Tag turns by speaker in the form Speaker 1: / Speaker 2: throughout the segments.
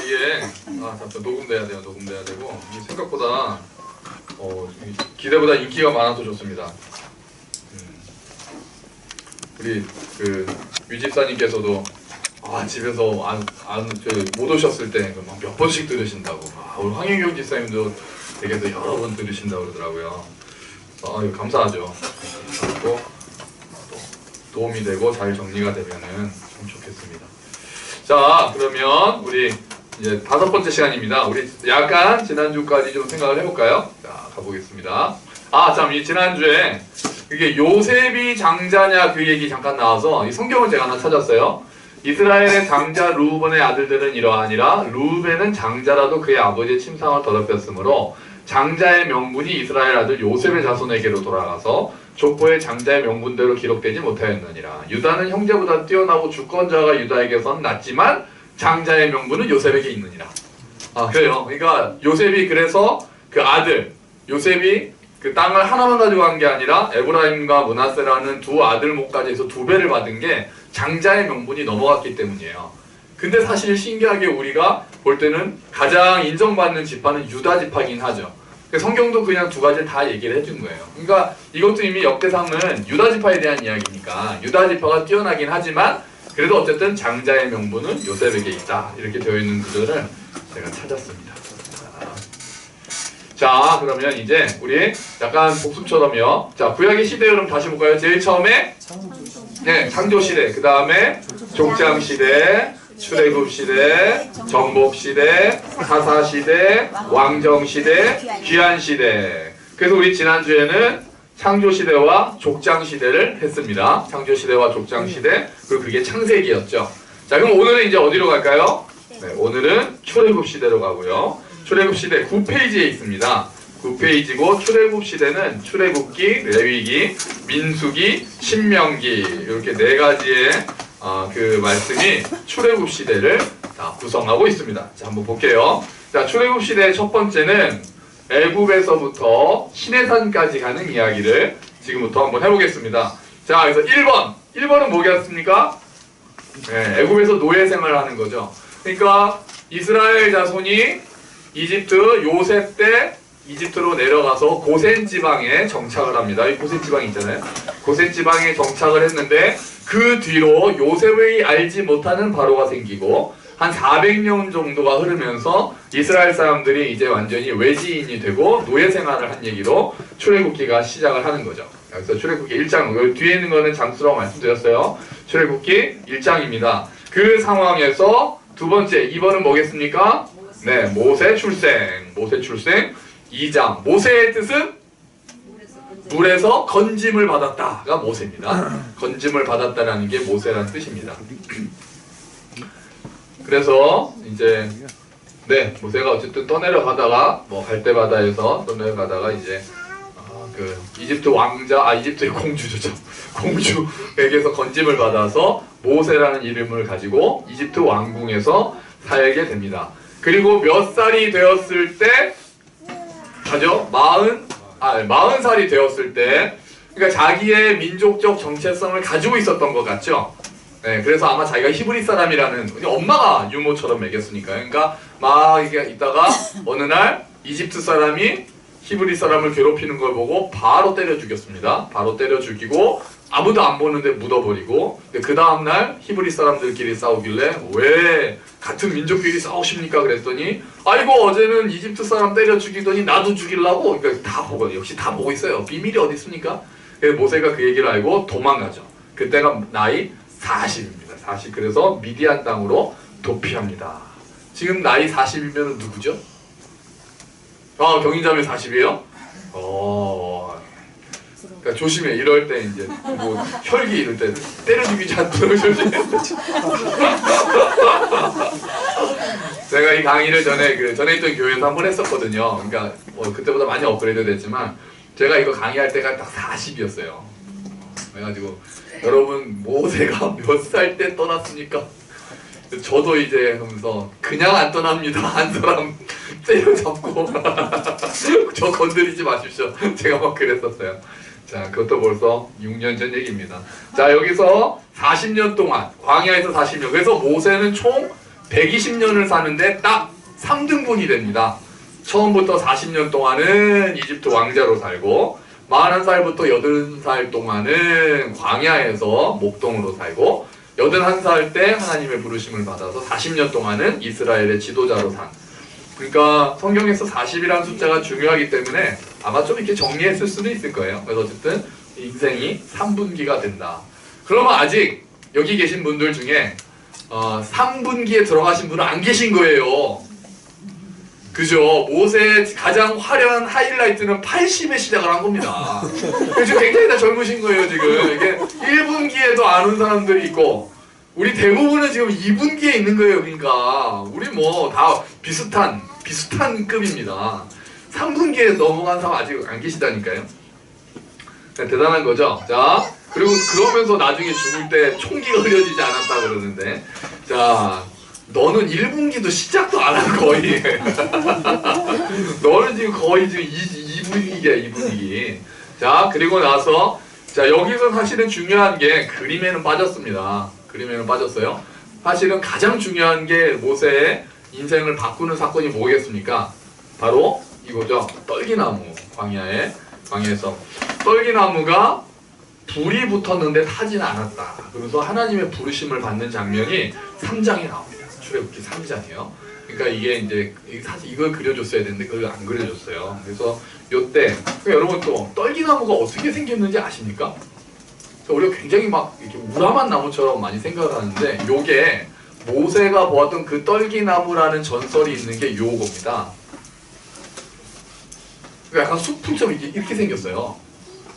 Speaker 1: 이게 잠깐 녹음돼야 돼요. 녹음돼야 되고 이게 생각보다 기대보다 인기가 많아서 좋습니다. 우리 그 유집사님께서도 집에서 못 오셨을 때 몇 번씩 들으신다고. 우리 황영경 집사님도 댁에서 여러 번 들으신다고 그러더라고요. 이거 감사하죠. 또 도움이 되고 잘 정리가 되면은 참 좋겠습니다. 자, 그러면 우리 이제 5번째 시간입니다. 우리 약간 지난주까지 좀 생각을 해볼까요? 자, 가보겠습니다. 참, 이 지난주에 이게 요셉이 장자냐 그 얘기 잠깐 나와서 이 성경을 제가 하나 찾았어요. 이스라엘의 장자 루벤의 아들들은 이러하니라. 루벤은 장자라도 그의 아버지의 침상을 더럽혔으므로 장자의 명분이 이스라엘 아들 요셉의 자손에게로 돌아가서 족보의 장자의 명분대로 기록되지 못하였느니라. 유다는 형제보다 뛰어나고 주권자가 유다에게선 낫지만 장자의 명분은 요셉에게 있느니라. 그래요. 그러니까 요셉이 그래서 그 아들 요셉이 그 땅을 하나만 가지고 간 게 아니라 에브라임과 므낫세라는 두 아들 목까지 해서 2배를 받은 게 장자의 명분이 넘어갔기 때문이에요. 근데 사실 신기하게 우리가 볼 때는 가장 인정받는 지파는 유다 지파긴 하죠. 성경도 그냥 2가지를 다 얘기를 해준 거예요. 그러니까 이것도 이미 역대상은 유다 지파에 대한 이야기니까 유다 지파가 뛰어나긴 하지만 그래도 어쨌든 장자의 명분은 요셉에게 있다. 이렇게 되어 있는 구절을 제가 찾았습니다. 자, 그러면 이제 우리 약간 복습처럼요. 자, 구약의 시대 여러분 다시 볼까요? 제일 처음에 창조시대, 그 다음에 족장시대, 출애굽시대, 정복시대, 사사시대, 왕정시대, 귀환시대. 그래서 우리 지난주에는 창조시대와 족장시대를 했습니다. 창조시대와 족장시대, 그리고 그게 창세기였죠. 자, 그럼 오늘은 이제 어디로 갈까요? 오늘은 출애굽시대로 가고요. 출애굽시대 9페이지에 있습니다. 9페이지고 출애굽시대는 출애굽기, 레위기, 민수기, 신명기 이렇게 4가지의 그 말씀이 출애굽시대를 구성하고 있습니다. 자, 한번 볼게요. 자, 출애굽시대의 첫 번째는 애굽에서부터 시내산까지 가는 이야기를 지금부터 한번 해보겠습니다. 자, 그래서 1번은 뭐겠습니까? 애굽에서 노예 생활을 하는 거죠. 그러니까 이스라엘 자손이 이집트 요셉 때 이집트로 내려가서 고센 지방에 정착을 합니다. 이 고센 지방이 있잖아요. 고센 지방에 정착을 했는데 그 뒤로 요셉이 알지 못하는 바로가 생기고 한 400년 정도가 흐르면서 이스라엘 사람들이 이제 완전히 외지인이 되고 노예 생활을 한 얘기로 출애굽기가 시작을 하는 거죠. 그래서 출애굽기 1장, 뒤에 있는 거는 장수라고 말씀드렸어요. 출애굽기 1장입니다. 그 상황에서 두 번째, 2번은 뭐겠습니까? 모세 출생. 2장. 모세의 뜻은 물에서 건짐을 받았다가 모세입니다. 건짐을 받았다라는 게 모세라는 뜻입니다. 그래서 이제 모세가 어쨌든 떠내려가다가 갈대바다에서 떠내려가다가 이제 그 이집트 왕자, 이집트의 공주죠. 공주에게서 건짐을 받아서 모세라는 이름을 가지고 이집트 왕궁에서 살게 됩니다. 그리고 몇 살이 되었을 때, 40살이 되었을 때, 그러니까 자기의 민족적 정체성을 가지고 있었던 것 같죠? 그래서 아마 자기가 히브리 사람이라는, 엄마가 유모처럼 먹였으니까요. 그러니까 막 이게 있다가 어느 날 이집트 사람이 히브리 사람을 괴롭히는 걸 보고 바로 때려 죽였습니다. 바로 때려 죽이고 아무도 안 보는데 묻어버리고, 그 다음날 히브리 사람들끼리 싸우길래 왜 같은 민족끼리 싸우십니까? 그랬더니 아이고 어제는 이집트 사람 때려 죽이더니 나도 죽이려고. 그러니까 다 보고, 역시 다 보고 있어요. 비밀이 어디 있습니까? 그래서 모세가 그 얘기를 알고 도망가죠. 그때가 나이 40입니다. 40. 그래서 미디안 땅으로 도피합니다. 지금 나이 40이면 누구죠? 경인자매 40이에요? 그러니까 조심해. 이럴 때 이제 혈기 이럴 때 때려 죽이지 않도록 조심해. 제가 이 강의를 전에 있던 교회에서 한번 했었거든요. 그러니까 그때보다 많이 업그레이드 됐지만 제가 이거 강의할 때가 딱 40이었어요. 그래가지고 여러분 모세가 몇 살 때 떠났습니까? 저도 이제 하면서 그냥 안 떠납니다. 한 사람 때려잡고 저 건드리지 마십시오. 제가 막 그랬었어요. 자, 그것도 벌써 6년 전 얘기입니다. 자, 여기서 40년 동안, 광야에서 40년. 그래서 모세는 총 120년을 사는데 딱 3등분이 됩니다. 처음부터 40년 동안은 이집트 왕자로 살고, 41살부터 80살 동안은 광야에서 목동으로 살고, 81살 때 하나님의 부르심을 받아서 40년 동안은 이스라엘의 지도자로 산. 그러니까 성경에서 40이라는 숫자가 중요하기 때문에 아마 좀 이렇게 정리했을 수도 있을 거예요. 그래서 어쨌든 인생이 3분기가 된다. 그러면 아직 여기 계신 분들 중에 3분기에 들어가신 분은 안 계신 거예요. 그죠? 모세의 가장 화려한 하이라이트는 80에 시작을 한 겁니다. 지금 굉장히 다 젊으신 거예요, 지금. 이게 1분기에도 안 온 사람들이 있고, 우리 대부분은 지금 2분기에 있는 거예요, 그러니까. 우리 뭐 다 비슷한 급입니다. 3분기에 넘어간 사람 아직 안 계시다니까요. 대단한 거죠. 자, 그리고 그러면서 나중에 죽을 때 총기가 흐려지지 않았다 그러는데, 자, 너는 1분기도 시작도 안 한 거의. 너는 지금 거의 지금 2분기야, 2분기. 자, 그리고 나서, 자, 여기서 사실은 중요한 게 그림에는 빠졌습니다. 그림에는 빠졌어요. 사실은 가장 중요한 게 모세의 인생을 바꾸는 사건이 뭐겠습니까? 바로 이거죠. 떨기나무. 광야에서. 떨기나무가 불이 붙었는데 타지는 않았다. 그래서 하나님의 부르심을 받는 장면이 3장에 나옵니다. 출애굽기 3장이요. 그러니까 이게 이제 사실 이걸 그려줬어야 되는데 그걸 안 그려줬어요. 그래서 요때 그러니까 여러분 또 떨기나무가 어떻게 생겼는지 아십니까? 우리가 굉장히 막 이렇게 우람한 나무처럼 많이 생각을 하는데 요게 모세가 보았던 그 떨기나무라는 전설이 있는 게 요겁니다. 그러니까 약간 숲풀처럼 이렇게 생겼어요.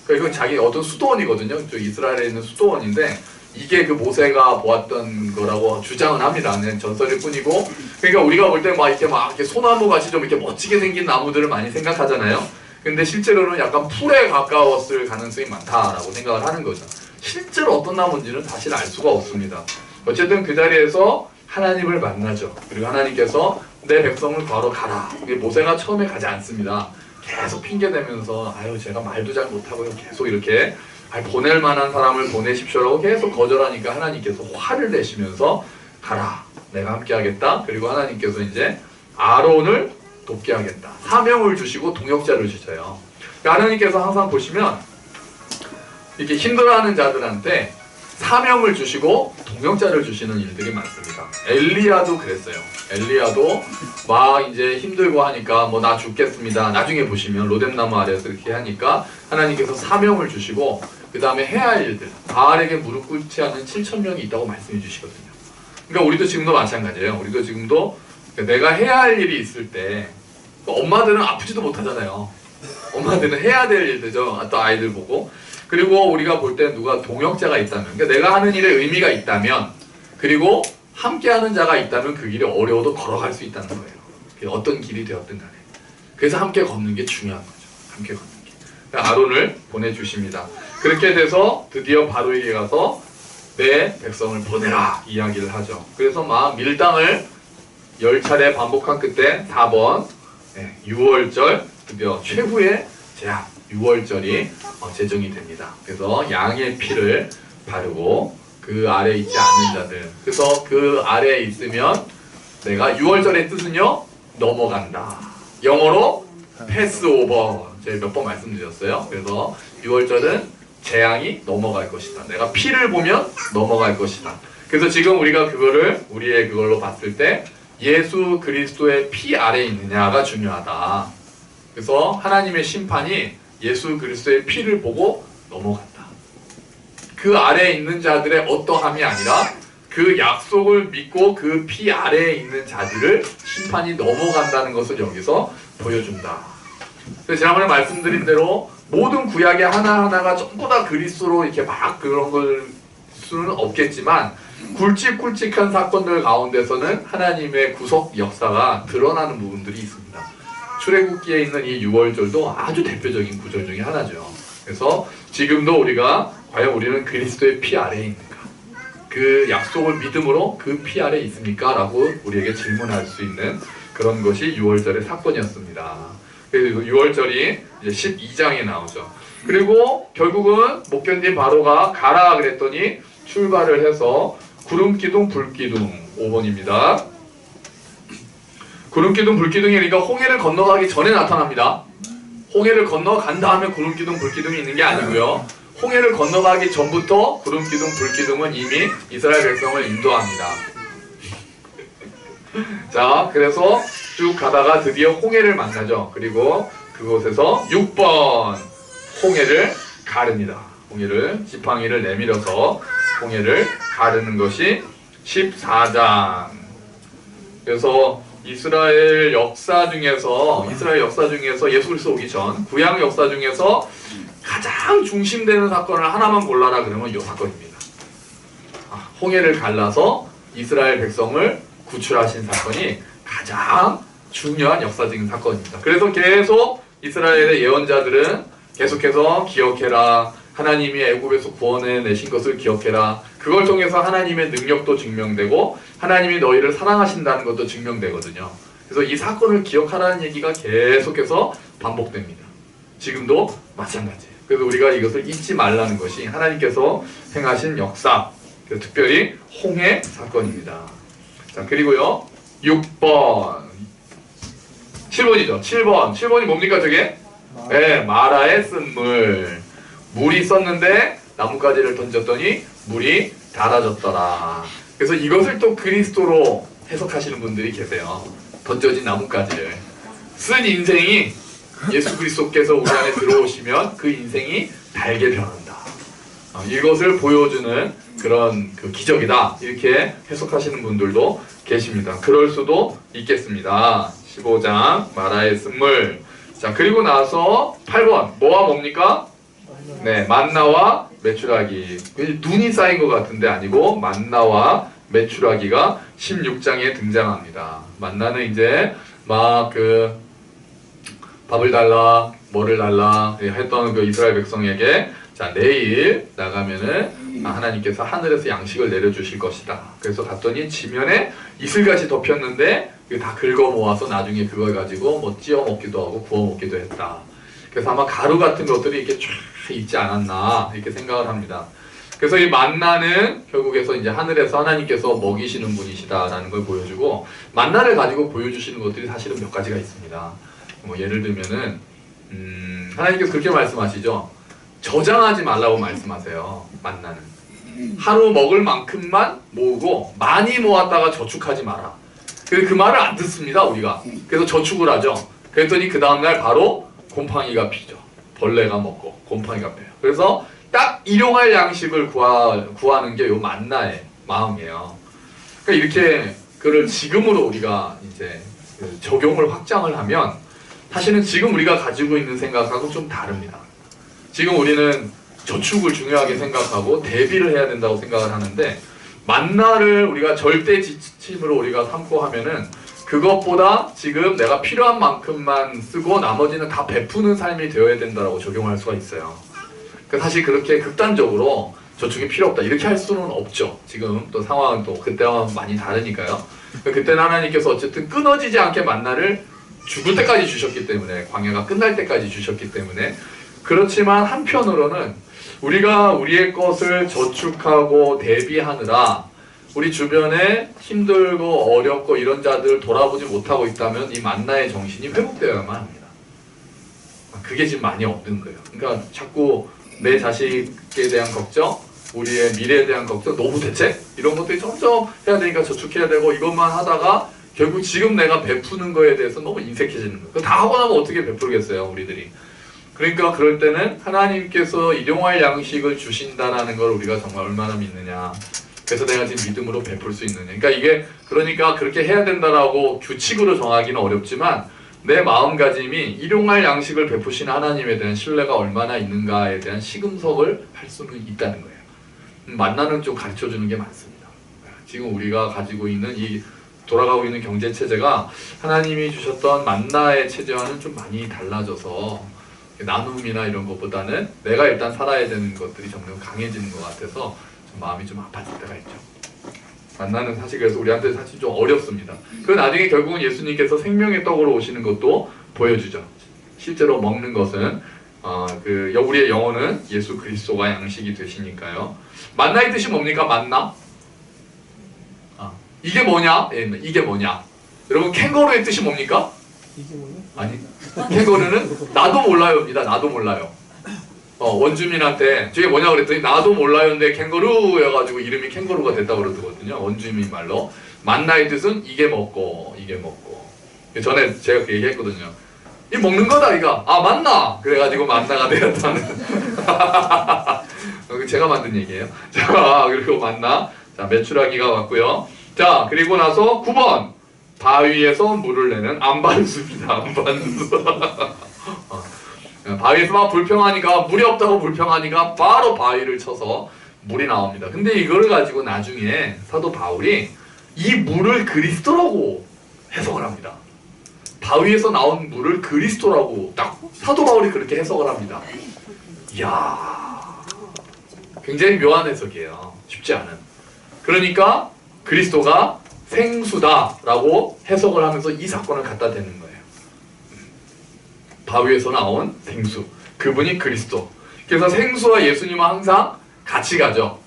Speaker 1: 그러니까 이건 자기 어떤 수도원이거든요. 저 이스라엘에 있는 수도원인데 이게 그 모세가 보았던 거라고 주장은 합니다. 그냥 전설일 뿐이고, 그러니까 우리가 볼 때 막 이렇게 소나무 같이 좀 이렇게 멋지게 생긴 나무들을 많이 생각하잖아요. 근데 실제로는 약간 풀에 가까웠을 가능성이 많다라고 생각을 하는 거죠. 실제로 어떤 나무인지는 사실 알 수가 없습니다. 어쨌든 그 자리에서 하나님을 만나죠. 그리고 하나님께서 내 백성을 구하러 가라. 모세가 처음에 가지 않습니다. 계속 핑계대면서 아유 제가 말도 잘 못하고요. 계속 이렇게 보낼 만한 사람을 보내십시오라고 계속 거절하니까 하나님께서 화를 내시면서 가라. 내가 함께 하겠다. 그리고 하나님께서 이제 아론을 돕게 하겠다. 사명을 주시고 동역자를 주셔요. 하나님께서 항상 보시면 이렇게 힘들어하는 자들한테 사명을 주시고 동역자를 주시는 일들이 많습니다. 엘리야도 그랬어요. 엘리야도 막 이제 힘들고 하니까 뭐 나 죽겠습니다. 나중에 보시면 로뎀나무 아래에서 이렇게 하니까 하나님께서 사명을 주시고 그 다음에 해야 할 일들, 바알에게 무릎 꿇지 않는 7,000명이 있다고 말씀해 주시거든요. 그러니까 우리도 지금도 마찬가지예요. 우리도 지금도 내가 해야 할 일이 있을 때 엄마들은 아프지도 못하잖아요. 엄마들은 해야 될 일들죠. 또 아이들 보고. 그리고 우리가 볼 때 누가 동역자가 있다면, 그러니까 내가 하는 일에 의미가 있다면, 그리고 함께하는 자가 있다면 그 길이 어려워도 걸어갈 수 있다는 거예요. 어떤 길이 되었든 간에. 그래서 함께 걷는 게 중요한 거죠. 함께 걷는 게. 아론을 보내주십니다. 그렇게 돼서 드디어 바로에게 가서 내 백성을 보내라 이야기를 하죠. 그래서 막 밀당을 10차례 반복한 끝에 4번 6월절 드디어 최후의 제약 6월절이 제정이 됩니다. 그래서 양의 피를 바르고 그 아래에 있지 않는 자들, 그래서 그 아래에 있으면 내가 6월절의 뜻은요 넘어간다. 영어로 패스오버 제가 몇 번 말씀드렸어요. 그래서 6월절은 재앙이 넘어갈 것이다. 내가 피를 보면 넘어갈 것이다. 그래서 지금 우리가 그거를 우리의 그걸로 봤을 때 예수 그리스도의 피 아래에 있느냐가 중요하다. 그래서 하나님의 심판이 예수 그리스도의 피를 보고 넘어간다. 그 아래에 있는 자들의 어떠함이 아니라 그 약속을 믿고 그 피 아래에 있는 자들을 심판이 넘어간다는 것을 여기서 보여준다. 그래서 지난번에 말씀드린 대로 모든 구약의 하나하나가 전부 다 그리스도로 이렇게 막 그런 걸 수는 없겠지만 굵직굵직한 사건들 가운데서는 하나님의 구속 역사가 드러나는 부분들이 있습니다. 출애굽기에 있는 이 6월절도 아주 대표적인 구절 중에 하나죠. 그래서 지금도 우리가 과연 우리는 그리스도의 피 아래에 있는가? 그 약속을 믿음으로 그 피 아래에 있습니까? 라고 우리에게 질문할 수 있는 그런 것이 6월절의 사건이었습니다. 그리고 6월절이 이제 12장에 나오죠. 그리고 결국은 못 견딘 바로가 가라 그랬더니 출발을 해서 구름기둥 불기둥 5번입니다. 구름기둥 불기둥이 그러니까 홍해를 건너가기 전에 나타납니다. 홍해를 건너간 다음에 구름기둥 불기둥이 있는 게 아니고요. 홍해를 건너가기 전부터 구름기둥 불기둥은 이미 이스라엘 백성을 인도합니다. 자, 그래서 쭉 가다가 드디어 홍해를 만나죠. 그리고 그곳에서 6번 홍해를 가릅니다. 홍해를 지팡이를 내밀어서 홍해를 가르는 것이 14장. 그래서 이스라엘 역사 중에서 예수 그리스도 오기 전 구약 역사 중에서 가장 중심되는 사건을 하나만 골라라 그러면 이 사건입니다. 홍해를 갈라서 이스라엘 백성을 구출하신 사건이 가장 중요한 역사적인 사건입니다. 그래서 계속 이스라엘의 예언자들은 계속해서 기억해라. 하나님이 애굽에서 구원해 내신 것을 기억해라. 그걸 통해서 하나님의 능력도 증명되고 하나님이 너희를 사랑하신다는 것도 증명되거든요. 그래서 이 사건을 기억하라는 얘기가 계속해서 반복됩니다. 지금도 마찬가지예요. 그래서 우리가 이것을 잊지 말라는 것이 하나님께서 행하신 역사, 특별히 홍해 사건입니다. 자, 그리고요 6번 7번이죠. 7번이 뭡니까 저게? 네, 마라에 쓴 물이 썼는데 나뭇가지를 던졌더니 물이 닳아졌더라. 그래서 이것을 또 그리스도로 해석하시는 분들이 계세요. 던져진 나뭇가지를 쓴 인생이 예수 그리스도께서 우리 안에 들어오시면 그 인생이 달게 변한다. 이것을 보여주는 그런 기적이다. 이렇게 해석하시는 분들도 계십니다. 그럴 수도 있겠습니다. 15장 마라의 쓴 물. 자, 그리고 나서 8번 뭐와 뭡니까? 네, 만나와 메추라기. 눈이 쌓인 것 같은데 아니고 만나와 메추라기가 16장에 등장합니다. 만나는 이제 막 밥을 달라 뭐를 달라 했던 그 이스라엘 백성에게 자, 내일 나가면은 하나님께서 하늘에서 양식을 내려주실 것이다. 그래서 갔더니 지면에 이슬같이 덮였는데 다 긁어 모아서 나중에 그걸 가지고 뭐 찌어 먹기도 하고 구워 먹기도 했다. 그래서 아마 가루 같은 것들이 이렇게 쫙 있지 않았나 이렇게 생각을 합니다. 그래서 이 만나는 결국에서 이제 하늘에서 하나님께서 먹이시는 분이시다라는 걸 보여주고 만나를 가지고 보여주시는 것들이 사실은 몇 가지가 있습니다. 뭐 예를 들면은 하나님께서 그렇게 말씀하시죠. 저장하지 말라고 말씀하세요. 만나는 하루 먹을 만큼만 모으고 많이 모았다가 저축하지 마라. 그 말을 안 듣습니다 우리가. 그래서 저축을 하죠. 그랬더니 그 다음날 바로 곰팡이가 피죠. 벌레가 먹고 곰팡이가 빼요. 그래서 딱 일용할 양식을 구하는 게 요 만나의 마음이에요. 그러니까 이렇게 그를 지금으로 우리가 이제 적용을 확장을 하면 사실은 지금 우리가 가지고 있는 생각하고 좀 다릅니다. 지금 우리는 저축을 중요하게 생각하고 대비를 해야 된다고 생각을 하는데 만나를 우리가 절대 지침으로 우리가 삼고 하면은 그것보다 지금 내가 필요한 만큼만 쓰고 나머지는 다 베푸는 삶이 되어야 된다고 적용할 수가 있어요. 그러니까 사실 그렇게 극단적으로 저축이 필요 없다 이렇게 할 수는 없죠. 지금 또 상황은 또 그때와 많이 다르니까요. 그때는 하나님께서 어쨌든 끊어지지 않게 만나를 죽을 때까지 주셨기 때문에 광야가 끝날 때까지 주셨기 때문에 그렇지만 한편으로는 우리가 우리의 것을 저축하고 대비하느라 우리 주변에 힘들고 어렵고 이런 자들을 돌아보지 못하고 있다면 이 만나의 정신이 회복되어야만 합니다. 그게 지금 많이 없는 거예요. 그러니까 자꾸 내 자식에 대한 걱정, 우리의 미래에 대한 걱정, 노후 대책 이런 것들이 점점 해야 되니까 저축해야 되고 이것만 하다가 결국 지금 내가 베푸는 거에 대해서 너무 인색해지는 거예요. 다 하고 나면 어떻게 베풀겠어요 우리들이. 그러니까 그럴 때는 하나님께서 일용할 양식을 주신다라는 걸 우리가 정말 얼마나 믿느냐. 그래서 내가 지금 믿음으로 베풀 수 있느냐. 그러니까 그렇게 해야 된다라고 규칙으로 정하기는 어렵지만 내 마음가짐이 일용할 양식을 베푸시는 하나님에 대한 신뢰가 얼마나 있는가에 대한 시금석을 할 수는 있다는 거예요. 만나는 좀 가르쳐주는 게 많습니다. 지금 우리가 가지고 있는 이 돌아가고 있는 경제체제가 하나님이 주셨던 만나의 체제와는 좀 많이 달라져서 나눔이나 이런 것보다는 내가 일단 살아야 되는 것들이 점점 강해지는 것 같아서 좀 마음이 좀 아파질 때가 있죠. 만나는 사실 그래서 우리한테 사실 좀 어렵습니다. 그 나중에 결국은 예수님께서 생명의 떡으로 오시는 것도 보여주죠. 실제로 먹는 것은 우리의 영혼은 예수 그리스도가 양식이 되시니까요. 만나의 뜻이 뭡니까? 만나? 이게 뭐냐? 예, 이게 뭐냐? 여러분 캥거루의 뜻이 뭡니까?
Speaker 2: 이게 뭐냐?
Speaker 1: 아니, 캥거루는 나도 몰라요입니다. 나도 몰라요. 원주민한테 저게 뭐냐 그랬더니 나도 몰라요인데 캥거루여가지고 이름이 캥거루가 됐다고 그러거든요. 원주민 말로. 만나의 뜻은 이게 먹고 이게 먹고. 전에 제가 그 얘기했거든요. 이 먹는 거다 이가. 아 만나. 그래가지고 만나가 되었다는. 제가 만든 얘기예요. 자 그리고 만나. 자 메추라기가 왔고요. 자 그리고 나서 9번 바위에서 물을 내는 안반수입니다. 안반수. 바위에서 막 불평하니까 물이 없다고 불평하니까 바로 바위를 쳐서 물이 나옵니다. 근데 이걸 가지고 나중에 사도 바울이 이 물을 그리스도라고 해석을 합니다. 바위에서 나온 물을 그리스도라고 딱 사도 바울이 그렇게 해석을 합니다. 이야, 굉장히 묘한 해석이에요. 쉽지 않은. 그러니까 그리스도가 생수다라고 해석을 하면서 이 사건을 갖다 대는 거예요. 바위에서 나온 생수, 그분이 그리스도. 그래서 생수와 예수님은 항상 같이 가죠.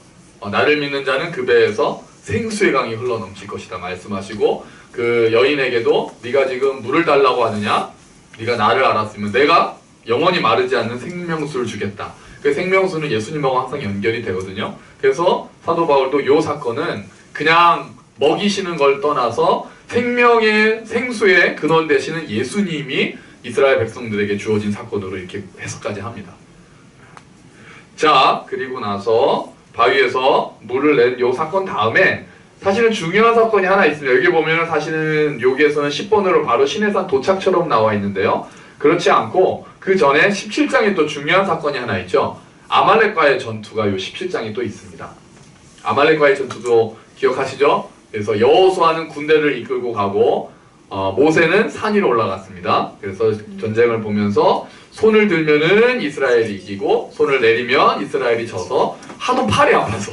Speaker 1: 나를 믿는 자는 그 배에서 생수의 강이 흘러넘칠 것이다 말씀하시고, 그 여인에게도 네가 지금 물을 달라고 하느냐? 네가 나를 알았으면 내가 영원히 마르지 않는 생명수를 주겠다. 그 생명수는 예수님하고 항상 연결이 되거든요. 그래서 사도 바울도 이 사건은 그냥 먹이시는 걸 떠나서 생명의 생수의 근원 되시는 예수님이 이스라엘 백성들에게 주어진 사건으로 이렇게 해석까지 합니다. 자, 그리고 나서 바위에서 물을 낸 요 사건 다음에 사실은 중요한 사건이 하나 있습니다. 여기 보면은 사실은 여기에서는 10번으로 바로 시내산 도착처럼 나와 있는데요. 그렇지 않고 그 전에 17장에 또 중요한 사건이 하나 있죠. 아말렉과의 전투가 요 17장에 또 있습니다. 아말렉과의 전투도 기억하시죠? 그래서 여호수아는 군대를 이끌고 가고 모세는 산 위로 올라갔습니다. 그래서 전쟁을 보면서 손을 들면은 이스라엘이 이기고 손을 내리면 이스라엘이 져서 하도 팔이 아파서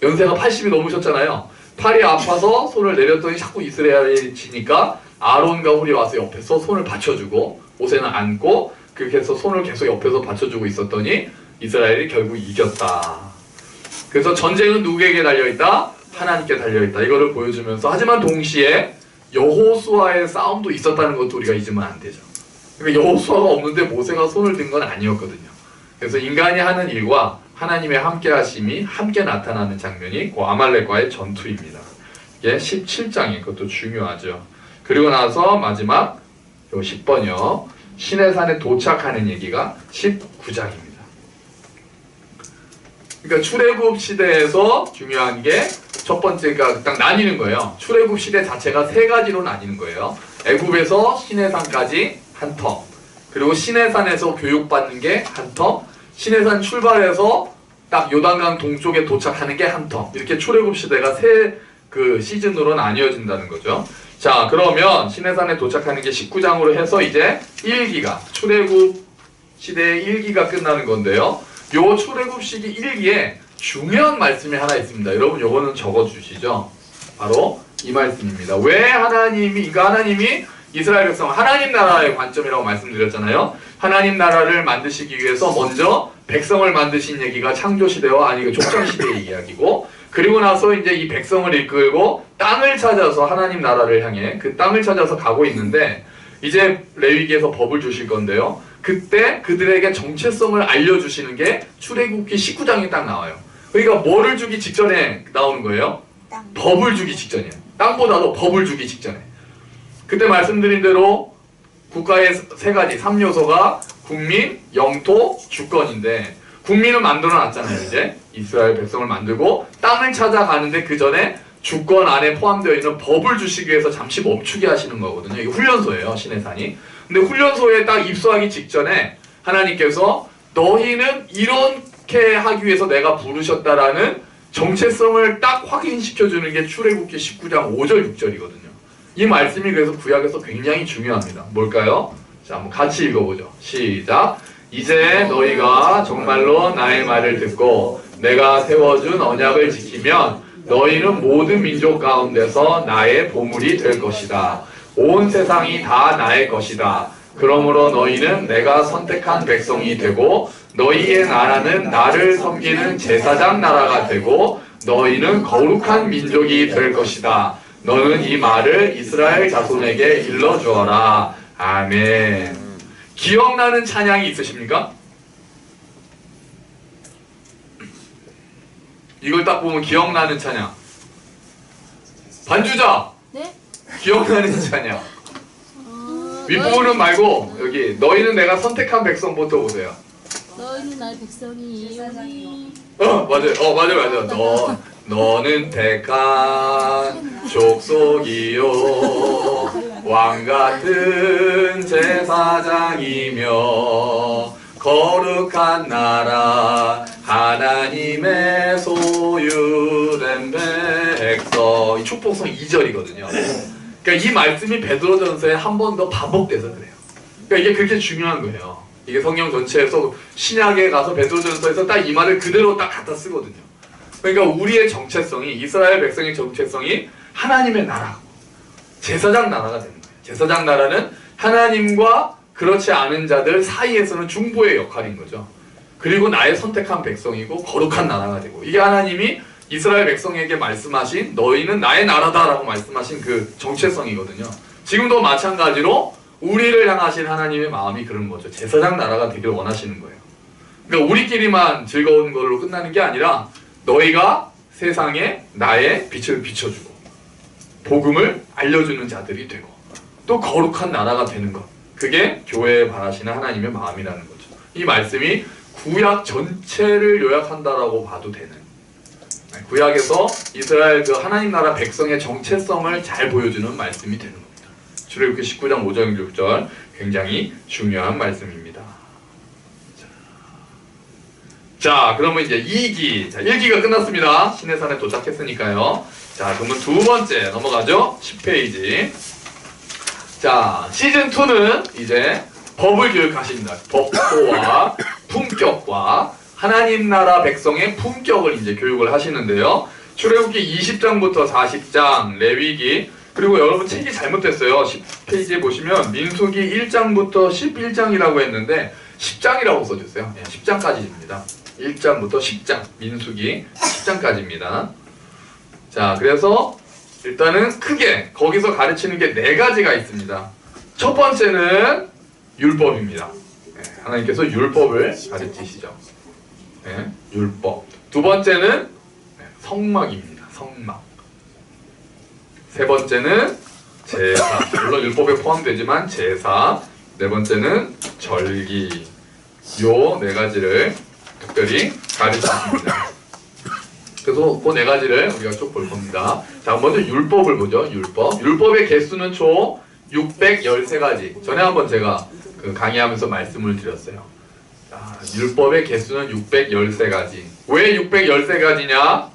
Speaker 1: 연세가 80이 넘으셨잖아요. 팔이 아파서 손을 내렸더니 자꾸 이스라엘이 지니까 아론과 훌이 와서 옆에서 손을 받쳐주고 모세는 안고 그렇게 해서 손을 계속 옆에서 받쳐주고 있었더니 이스라엘이 결국 이겼다. 그래서 전쟁은 누구에게 달려있다? 하나님께 달려있다. 이거를 보여주면서 하지만 동시에 여호수아의 싸움도 있었다는 것도 우리가 잊으면 안 되죠. 그러니까 여호수아가 없는데 모세가 손을 든 건 아니었거든요. 그래서 인간이 하는 일과 하나님의 함께 하심이 함께 나타나는 장면이 그 아말렉과의 전투입니다. 이게 17장이 그것도 중요하죠. 그리고 나서 마지막 요 10번이요. 시내산에 도착하는 얘기가 19장입니다. 그러니까 출애굽 시대에서 중요한 게 첫 번째가 딱 나뉘는 거예요. 출애굽 시대 자체가 세 가지로 나뉘는 거예요. 애굽에서 시내산까지 한 텀, 그리고 시내산에서 교육받는 게 한 텀, 시내산 출발해서 딱 요단강 동쪽에 도착하는 게 한 텀. 이렇게 출애굽 시대가 세 그 시즌으로 나뉘어진다는 거죠. 자, 그러면 시내산에 도착하는 게 19장으로 해서 이제 1기가 출애굽 시대의 1기가 끝나는 건데요. 요 출애굽 시기 1기에 중요한 말씀이 하나 있습니다. 여러분 요거는 적어주시죠. 바로 이 말씀입니다. 왜 하나님이 이스라엘 백성 하나님 나라의 관점이라고 말씀드렸잖아요. 하나님 나라를 만드시기 위해서 먼저 백성을 만드신 얘기가 창조시대와 족장시대의 이야기고, 그리고 나서 이제 이 백성을 이끌고 땅을 찾아서 하나님 나라를 향해 그 땅을 찾아서 가고 있는데, 이제 레위기에서 법을 주실 건데요. 그때 그들에게 정체성을 알려주시는 게 출애굽기 19장에 딱 나와요. 그러니까 뭐를 주기 직전에 나오는 거예요? 법을 주기 직전이에요. 땅보다도 법을 주기 직전에. 그때 말씀드린 대로 국가의 세 가지, 3요소가 국민, 영토, 주권인데, 국민은 만들어놨잖아요. 이제 이스라엘 백성을 만들고 땅을 찾아가는데 그 전에 주권 안에 포함되어 있는 법을 주시기 위해서 잠시 멈추게 하시는 거거든요. 이게 훈련소예요, 시내산이. 근데 훈련소에 딱 입소하기 직전에 하나님께서 너희는 이렇게 하기 위해서 내가 부르셨다라는 정체성을 딱 확인시켜주는 게 출애굽기 19장 5절 6절이거든요. 이 말씀이 그래서 구약에서 굉장히 중요합니다. 뭘까요? 자, 한번 같이 읽어보죠. 시작. 이제 너희가 정말로 나의 말을 듣고 내가 세워준 언약을 지키면 너희는 모든 민족 가운데서 나의 보물이 될 것이다. 온 세상이 다 나의 것이다. 그러므로 너희는 내가 선택한 백성이 되고 너희의 나라는 나를 섬기는 제사장 나라가 되고 너희는 거룩한 민족이 될 것이다. 너는 이 말을 이스라엘 자손에게 일러주어라. 아멘. 기억나는 찬양이 있으십니까? 이걸 딱 보면 기억나는 찬양. 반주자.
Speaker 2: 네?
Speaker 1: 기억나는 찬양. 윗부분은 말고 여기 너희는 내가 선택한 백성부터 보세요.
Speaker 2: 너희는 나의 백성이니.
Speaker 1: 맞아요. 너는 택한 족속이요 왕 같은 제사장이며 거룩한 나라 하나님의 소유된 백성. 이 축복성 2절이거든요. 그러니까 이 말씀이 베드로전서에 한 번 더 반복돼서 그래요. 그러니까 이게 그렇게 중요한 거예요. 이게 성경 전체에서 신약에 가서 베드로전서에서 딱 이 말을 그대로 딱 갖다 쓰거든요. 그러니까 우리의 정체성이, 이스라엘 백성의 정체성이 하나님의 나라고 제사장 나라가 되는 거예요. 제사장 나라는 하나님과 그렇지 않은 자들 사이에서는 중보의 역할인 거죠. 그리고 나의 선택한 백성이고 거룩한 나라가 되고, 이게 하나님이 이스라엘 백성에게 말씀하신 너희는 나의 나라다라고 말씀하신 그 정체성이거든요. 지금도 마찬가지로 우리를 향하신 하나님의 마음이 그런 거죠. 제사장 나라가 되길 원하시는 거예요. 그러니까 우리끼리만 즐거운 걸로 끝나는 게 아니라 너희가 세상에 나의 빛을 비춰주고 복음을 알려주는 자들이 되고 또 거룩한 나라가 되는 것, 그게 교회에 바라시는 하나님의 마음이라는 거죠. 이 말씀이 구약 전체를 요약한다라고 봐도 되는, 구약에서 이스라엘 그 하나님 나라 백성의 정체성을 잘 보여주는 말씀이 되는 겁니다. 출애굽기 19장 5절 6절 굉장히 중요한 말씀입니다. 자, 그러면 이제 2기, 1기가 끝났습니다. 시내산에 도착했으니까요. 자, 그러면 두 번째 넘어가죠. 10페이지. 자, 시즌2는 이제 법을 교육하십니다. 법도와 품격과 하나님 나라 백성의 품격을 이제 교육을 하시는데요. 출애굽기 20장부터 40장, 레위기, 그리고 여러분 책이 잘못됐어요. 10페이지에 보시면 민수기 1장부터 11장이라고 했는데 10장이라고 써줬어요. 10장까지입니다. 1장부터 10장, 민수기 10장까지입니다. 자, 그래서 일단은 크게 거기서 가르치는 게 4가지가 있습니다. 첫 번째는 율법입니다. 하나님께서 율법을 가르치시죠. 율법. 두 번째는 성막입니다. 성막. 세 번째는 제사. 물론 율법에 포함되지만 제사. 네 번째는 절기. 요 4가지를 특별히 가르치십니다. 그래서 그 4가지를 우리가 쭉 볼 겁니다. 자, 먼저 율법을 보죠. 율법. 율법의 개수는 총 613가지. 전에 한번 제가 그 강의하면서 말씀을 드렸어요. 자, 율법의 개수는 613가지. 왜 613가지냐?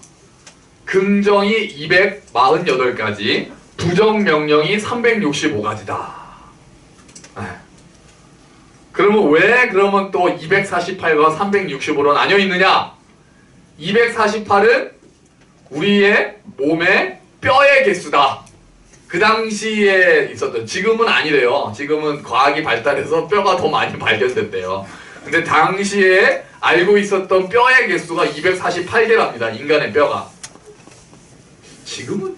Speaker 1: 긍정이 248가지, 부정명령이 365가지다. 그러면 왜 그러면 또 248과 365로 나뉘어 있느냐? 248은 우리의 몸의 뼈의 개수다. 그 당시에 있었던, 지금은 아니래요. 지금은 과학이 발달해서 뼈가 더 많이 발견됐대요. 근데 당시에 알고 있었던 뼈의 개수가 248개랍니다. 인간의 뼈가. 지금은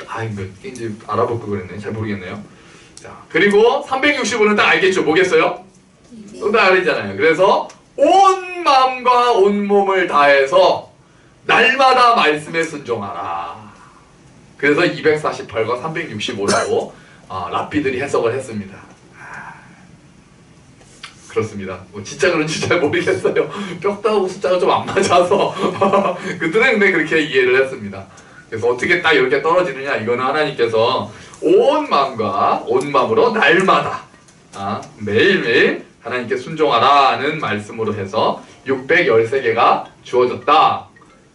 Speaker 1: 이제 알아볼 걸 그랬네. 잘 모르겠네요. 자, 그리고 365는 딱 알겠죠. 뭐겠어요? 또 다 알잖아요. 그래서 온 마음과 온 몸을 다해서 날마다 말씀에 순종하라. 그래서 248과 365라고 랍비들이 해석을 했습니다. 그렇습니다. 뭐 진짜 그런지 잘 모르겠어요. 뼈다하고 숫자가 좀 안 맞아서 그때는 근데 그렇게 이해를 했습니다. 그래서 어떻게 딱 이렇게 떨어지느냐, 이거는 하나님께서 온 마음과 온 마음으로 날마다 매일매일 하나님께 순종하라는 말씀으로 해서 613개가 주어졌다.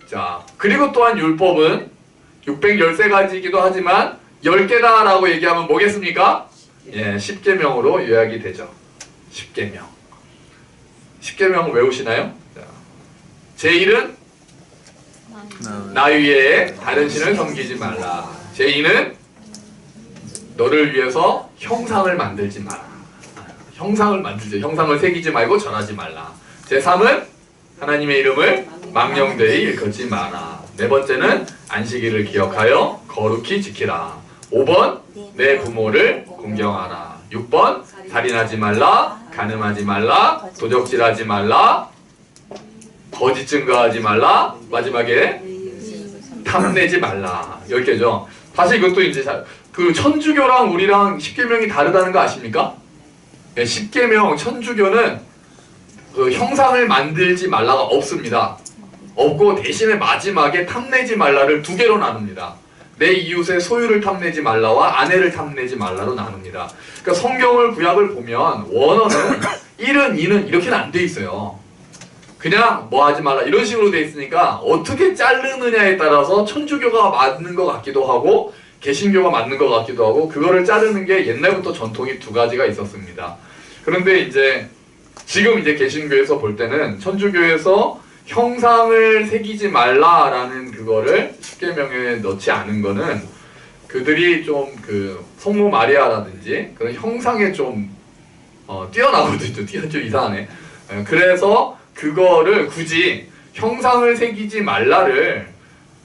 Speaker 1: 자, 그리고 또한 율법은 613가지이기도 하지만 10개다 라고 얘기하면 뭐겠습니까? 10계명으로 요약이 되죠. 10계명. 10계명 외우시나요? 자, 제1은 나 위에 다른 신을 섬기지 말라. 제2는 너를 위해서 형상을 만들지 마라. 형상을 만들죠. 형상을 새기지 말고 전하지 말라. 제3은 하나님의 이름을 망령되이 일컫지 마라. 네 번째는 안식일을 기억하여 거룩히 지키라. 5번 내 부모를 공경하라. 6번 살인하지 말라, 간음하지 말라, 도적질하지 말라, 거짓 증거하지 말라, 마지막에 탐내지 말라. 10개죠. 사실 이것도 이제 그 천주교랑 우리랑 십계명이 다르다는 거 아십니까? 네, 십계명 천주교는 그 형상을 만들지 말라가 없습니다. 없고 대신에 마지막에 탐내지 말라를 2개로 나눕니다. 내 이웃의 소유를 탐내지 말라와 아내를 탐내지 말라로 나눕니다. 그러니까 성경을 구약을 보면 원어는 1은 2는 이렇게는 안 돼 있어요. 그냥 뭐 하지 말라 이런 식으로 돼 있으니까 어떻게 자르느냐에 따라서 천주교가 맞는 것 같기도 하고 개신교가 맞는 것 같기도 하고 그거를 자르는 게 옛날부터 전통이 2가지가 있었습니다. 그런데 이제 지금 이제 개신교에서 볼 때는 천주교에서 형상을 새기지 말라라는 그거를 십계명에 넣지 않은 거는 그들이 좀 그 성모 마리아라든지 그런 형상에 좀 뛰어나거든요. 좀 이상하네. 그래서 그거를 굳이 형상을 새기지 말라를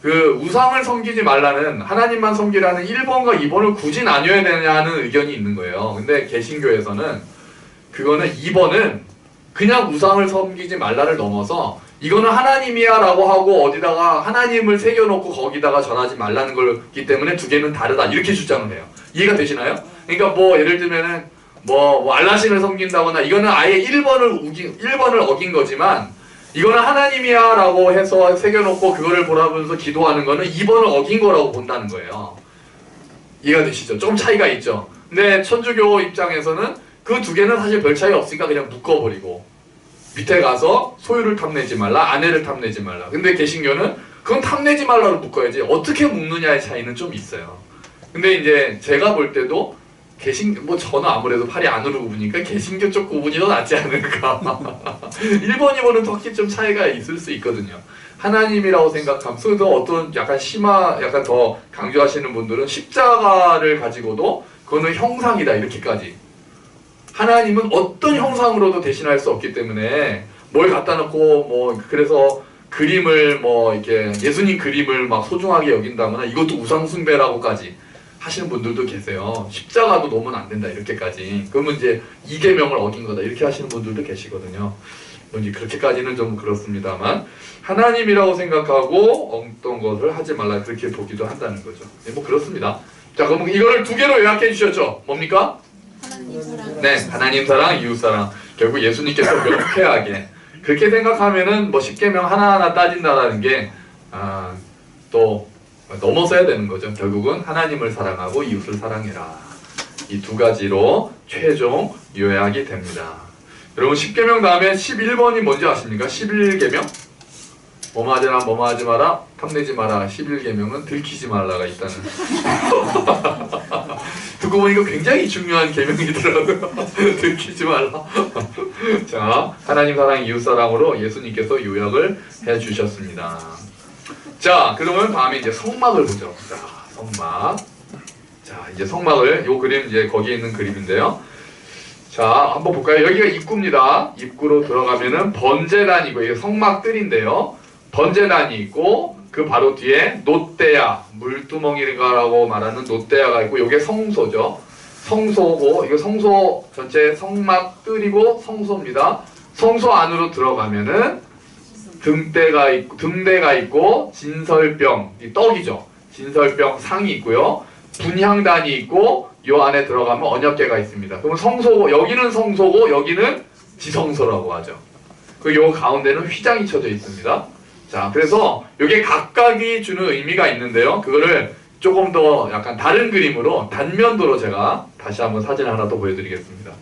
Speaker 1: 그 우상을 섬기지 말라는 하나님만 섬기라는 1번과 2번을 굳이 나뉘어야 되냐는 의견이 있는 거예요. 근데 개신교에서는 그거는 2번은 그냥 우상을 섬기지 말라를 넘어서 이거는 하나님이야 라고 하고 어디다가 하나님을 새겨놓고 거기다가 전하지 말라는 거기 때문에 2개는 다르다 이렇게 주장을 해요. 이해가 되시나요? 그러니까 뭐 예를 들면은 뭐 알라신을 섬긴다거나 이거는 아예 1번을 어긴 거지만 이거는 하나님이야 라고 해서 새겨놓고 그거를 보라보면서 기도하는 거는 2번을 어긴 거라고 본다는 거예요. 이해가 되시죠? 좀 차이가 있죠. 근데 천주교 입장에서는 그 2개는 사실 별 차이 없으니까 그냥 묶어버리고 밑에 가서 소유를 탐내지 말라, 아내를 탐내지 말라. 근데 개신교는 그건 탐내지 말라로 묶어야지 어떻게 묶느냐의 차이는 좀 있어요. 근데 이제 제가 볼 때도 뭐 저는 아무래도 팔이 안으로 굽으니까 개신교 쪽 구분이 더 낫지 않을까. 1번, 2번은 특히 좀 차이가 있을 수 있거든요. 하나님이라고 생각하면서 어떤 약간 약간 더 강조하시는 분들은 십자가를 가지고도 그거는 형상이다 이렇게까지. 하나님은 어떤 형상으로도 대신할 수 없기 때문에 뭘 갖다 놓고 뭐 그래서 그림을 뭐 이렇게 예수님 그림을 막 소중하게 여긴다거나 이것도 우상숭배라고까지 하시는 분들도 계세요. 십자가도 놓으면 안 된다 이렇게까지. 그러면 이제 2계명을 어긴 거다 이렇게 하시는 분들도 계시거든요. 이제 그렇게까지는 좀 그렇습니다만 하나님이라고 생각하고 어떤 것을 하지 말라 그렇게 보기도 한다는 거죠. 뭐 그렇습니다. 자, 그럼 이거를 2개로 요약해 주셨죠. 뭡니까?
Speaker 2: 하나님 사랑.
Speaker 1: 네, 하나님 사랑, 이웃 사랑. 결국 예수님께서 명쾌하게 그렇게 생각하면은 뭐 십계명 하나하나 따진다라는 게 또 넘어서야 되는 거죠. 결국은 하나님을 사랑하고 이웃을 사랑해라. 이 2가지로 최종 요약이 됩니다. 여러분 10계명 다음에 11번이 뭔지 아십니까? 11계명? 뭐뭐 하지마, 뭐뭐 하지 마라, 탐내지 마라. 11계명은 들키지 말라가 있다는. 듣고 보니까 굉장히 중요한 계명이더라고요. 들키지 말라. 자, 하나님 사랑, 이웃 사랑으로 예수님께서 요약을 해주셨습니다. 자, 그러면 다음에 이제 성막을 보죠. 자, 성막. 자, 이제 성막을 요 그림 이제 거기에 있는 그림인데요. 자, 한번 볼까요? 여기가 입구입니다. 입구로 들어가면은 번제단이고 이게 성막들인데요. 번제단이 있고 그 바로 뒤에 놋대야, 물두멍이라고 말하는 놋대야가 있고 이게 성소죠. 성소고 이거 성소 전체 성막들이고 성소입니다. 성소 안으로 들어가면은 등대가 있고 진설병, 이 떡이죠. 진설병 상이 있고요. 분향단이 있고 요 안에 들어가면 언약궤가 있습니다. 그러면 성소고 여기는 성소고 여기는 지성소라고 하죠. 그리고 요 가운데는 휘장이 쳐져 있습니다. 자, 그래서 이게 각각이 주는 의미가 있는데요. 그거를 조금 더 약간 다른 그림으로 단면도로 제가 다시 한번 사진 하나 더 보여드리겠습니다.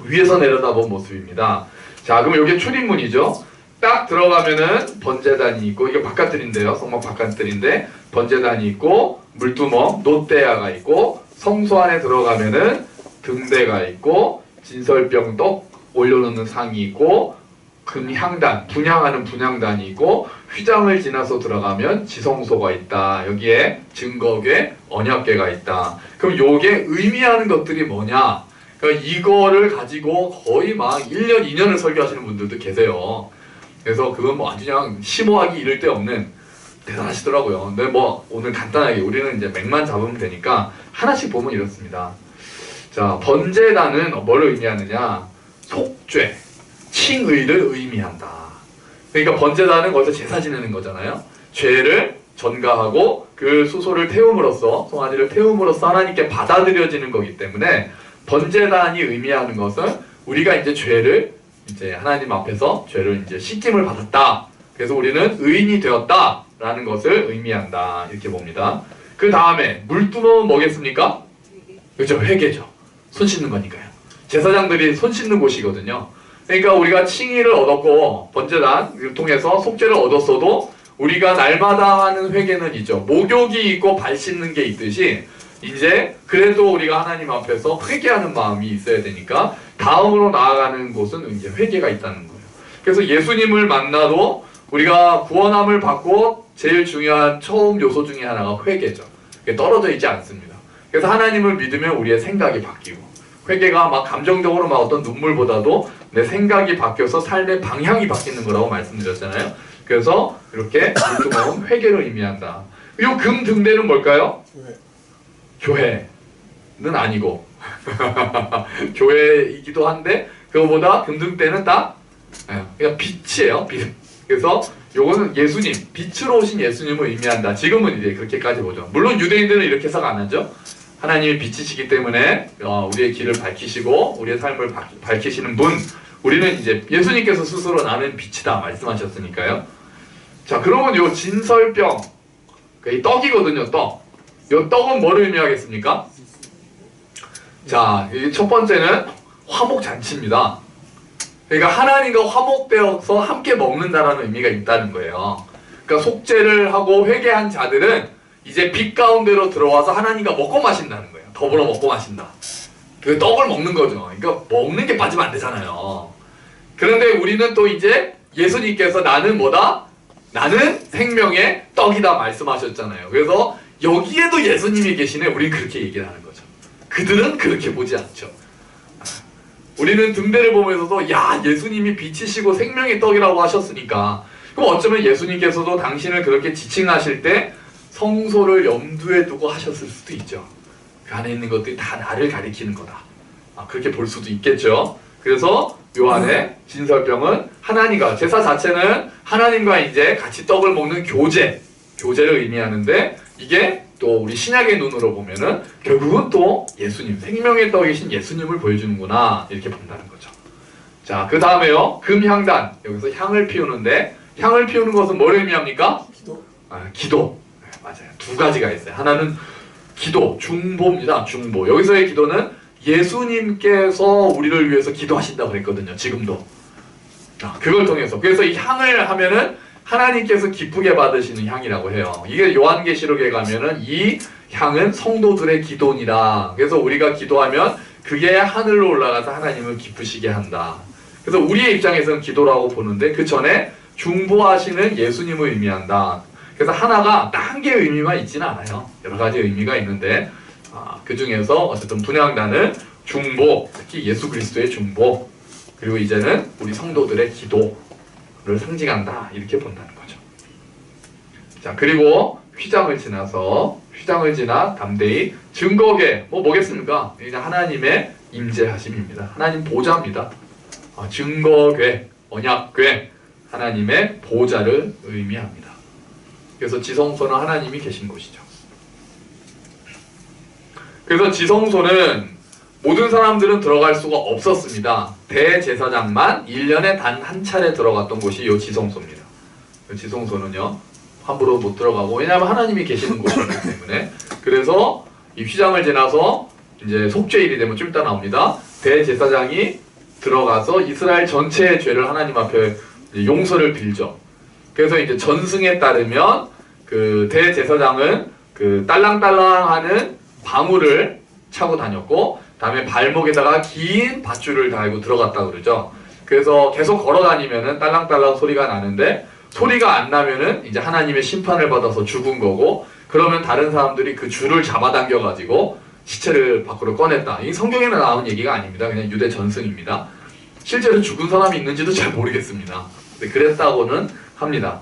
Speaker 1: 위에서 내려다본 모습입니다. 자, 그럼 이게 출입문이죠. 딱 들어가면은 번제단이 있고 이게 바깥들인데요. 성막 바깥들인데 번제단이 있고 물두멍, 놋대야가 있고 성소 안에 들어가면은 등대가 있고 진설병 떡 올려놓는 상이 있고 금향단, 분향하는 분향단이 있고 휘장을 지나서 들어가면 지성소가 있다. 여기에 증거궤, 언약궤가 있다. 그럼 요게 의미하는 것들이 뭐냐? 그러니까 그러니까 이거를 가지고 거의 막 1년, 2년을 설교하시는 분들도 계세요. 그래서 그건 뭐 아주 그냥 심오하기 이를 데 없는 대단하시더라고요. 근데 뭐 오늘 간단하게 우리는 이제 맥만 잡으면 되니까 하나씩 보면 이렇습니다. 자, 번제단은 뭐를 의미하느냐? 속죄, 칭의를 의미한다. 그러니까 번제단은 거기서 제사 지내는 거잖아요. 죄를 전가하고 그 수소를 태움으로써, 송아지를 태움으로써 하나님께 받아들여지는 거기 때문에 번제단이 의미하는 것은 우리가 이제 죄를 이제 하나님 앞에서 죄를 이제 씻김을 받았다. 그래서 우리는 의인이 되었다라는 것을 의미한다. 이렇게 봅니다. 그 다음에 물두멍은 뭐겠습니까? 그렇죠. 회개죠. 손 씻는 거니까요. 제사장들이 손 씻는 곳이거든요. 그러니까 우리가 칭의를 얻었고 번제단을 통해서 속죄를 얻었어도 우리가 날마다 하는 회개는 있죠. 목욕이 있고 발 씻는 게 있듯이 이제 그래도 우리가 하나님 앞에서 회개하는 마음이 있어야 되니까 다음으로 나아가는 곳은 이제 회개가 있다는 거예요. 그래서 예수님을 만나도 우리가 구원함을 받고 제일 중요한 처음 요소 중에 하나가 회개죠. 그게 떨어져 있지 않습니다. 그래서 하나님을 믿으면 우리의 생각이 바뀌고 회개가 막 감정적으로 막 어떤 눈물보다도 내 생각이 바뀌어서 삶의 방향이 바뀌는 거라고 말씀드렸잖아요. 그래서 이렇게 물두멍은 회개를 의미한다. 이 금 등대는 뭘까요? 교회는 아니고 교회이기도 한데 그거보다 금등대는 딱 그냥 빛이에요. 빛. 그래서 요거는 예수님, 빛으로 오신 예수님을 의미한다. 지금은 이제 그렇게까지 보죠. 물론 유대인들은 이렇게 해석 안 하죠. 하나님이 빛이시기 때문에 우리의 길을 밝히시고 우리의 삶을 밝히시는 분, 우리는 이제 예수님께서 스스로 나는 빛이다 말씀하셨으니까요. 자, 그러면 요 진설병, 이 떡이거든요. 떡. 요 떡은 뭐를 의미하겠습니까? 자, 첫 번째는 화목잔치입니다. 그러니까 하나님과 화목되어서 함께 먹는다라는 의미가 있다는 거예요. 그러니까 속죄를 하고 회개한 자들은 이제 빛 가운데로 들어와서 하나님과 먹고 마신다는 거예요. 더불어 먹고 마신다. 그 떡을 먹는 거죠. 그러니까 먹는 게 빠지면 안 되잖아요. 그런데 우리는 또 이제 예수님께서 나는 뭐다? 나는 생명의 떡이다 말씀하셨잖아요. 그래서 여기에도 예수님이 계시네. 우리는 그렇게 얘기를 하는 거죠. 그들은 그렇게 보지 않죠. 우리는 등대를 보면서도 야, 예수님이 빛이시고 생명의 떡이라고 하셨으니까 그럼 어쩌면 예수님께서도 당신을 그렇게 지칭하실 때 성소를 염두에 두고 하셨을 수도 있죠. 그 안에 있는 것들이 다 나를 가리키는 거다. 그렇게 볼 수도 있겠죠. 그래서 요 안에 진설병은 하나님과, 제사 자체는 하나님과 이제 같이 떡을 먹는 교제를 의미하는데 이게 또 우리 신약의 눈으로 보면은 결국은 또 예수님, 생명의 떡이신 예수님을 보여주는구나 이렇게 본다는 거죠. 자, 그 다음에요. 금향단. 여기서 향을 피우는데 향을 피우는 것은 뭘 의미합니까? 기도. 네, 맞아요. 두 가지가 있어요. 하나는 기도, 중보입니다. 중보. 여기서의 기도는 예수님께서 우리를 위해서 기도하신다고 그랬거든요. 지금도. 그걸 통해서. 그래서 이 향을 하면은 하나님께서 기쁘게 받으시는 향이라고 해요. 이게 요한계시록에 가면은 이 향은 성도들의 기도니라. 그래서 우리가 기도하면 그게 하늘로 올라가서 하나님을 기쁘시게 한다. 그래서 우리의 입장에서는 기도라고 보는데 그 전에 중보하시는 예수님을 의미한다. 그래서 하나가 한 개의 의미만 있지는 않아요. 여러 가지 의미가 있는데 그 중에서 어쨌든 분향단은 중보, 특히 예수 그리스도의 중보, 그리고 이제는 우리 성도들의 기도를 상징한다 이렇게 본다는 거죠. 자, 그리고 휘장을 지나 담대히 증거궤, 뭐겠습니까? 이제 하나님의 임재하심입니다. 하나님 보좌입니다. 증거궤, 언약궤, 하나님의 보좌를 의미합니다. 그래서 지성소는 하나님이 계신 곳이죠. 그래서 지성소는 모든 사람들은 들어갈 수가 없었습니다. 대제사장만 1년에 단 한 차례 들어갔던 곳이 이 지성소입니다. 지성소는요, 함부로 못 들어가고, 왜냐하면 하나님이 계시는 곳이기 때문에. 그래서 이 휘장을 지나서 이제 속죄일이 되면 좀 이따 나옵니다. 대제사장이 들어가서 이스라엘 전체의 죄를 하나님 앞에 용서를 빌죠. 그래서 이제 전승에 따르면 그 대제사장은 그 딸랑딸랑하는 방울을 차고 다녔고, 다음에 발목에다가 긴 밧줄을 달고 들어갔다 그러죠. 그래서 계속 걸어 다니면은 딸랑딸랑 소리가 나는데, 소리가 안 나면은 이제 하나님의 심판을 받아서 죽은 거고, 그러면 다른 사람들이 그 줄을 잡아당겨 가지고 시체를 밖으로 꺼냈다. 이 성경에는 나온 얘기가 아닙니다. 그냥 유대 전승입니다. 실제로 죽은 사람이 있는지도 잘 모르겠습니다. 근데 그랬다고는 합니다.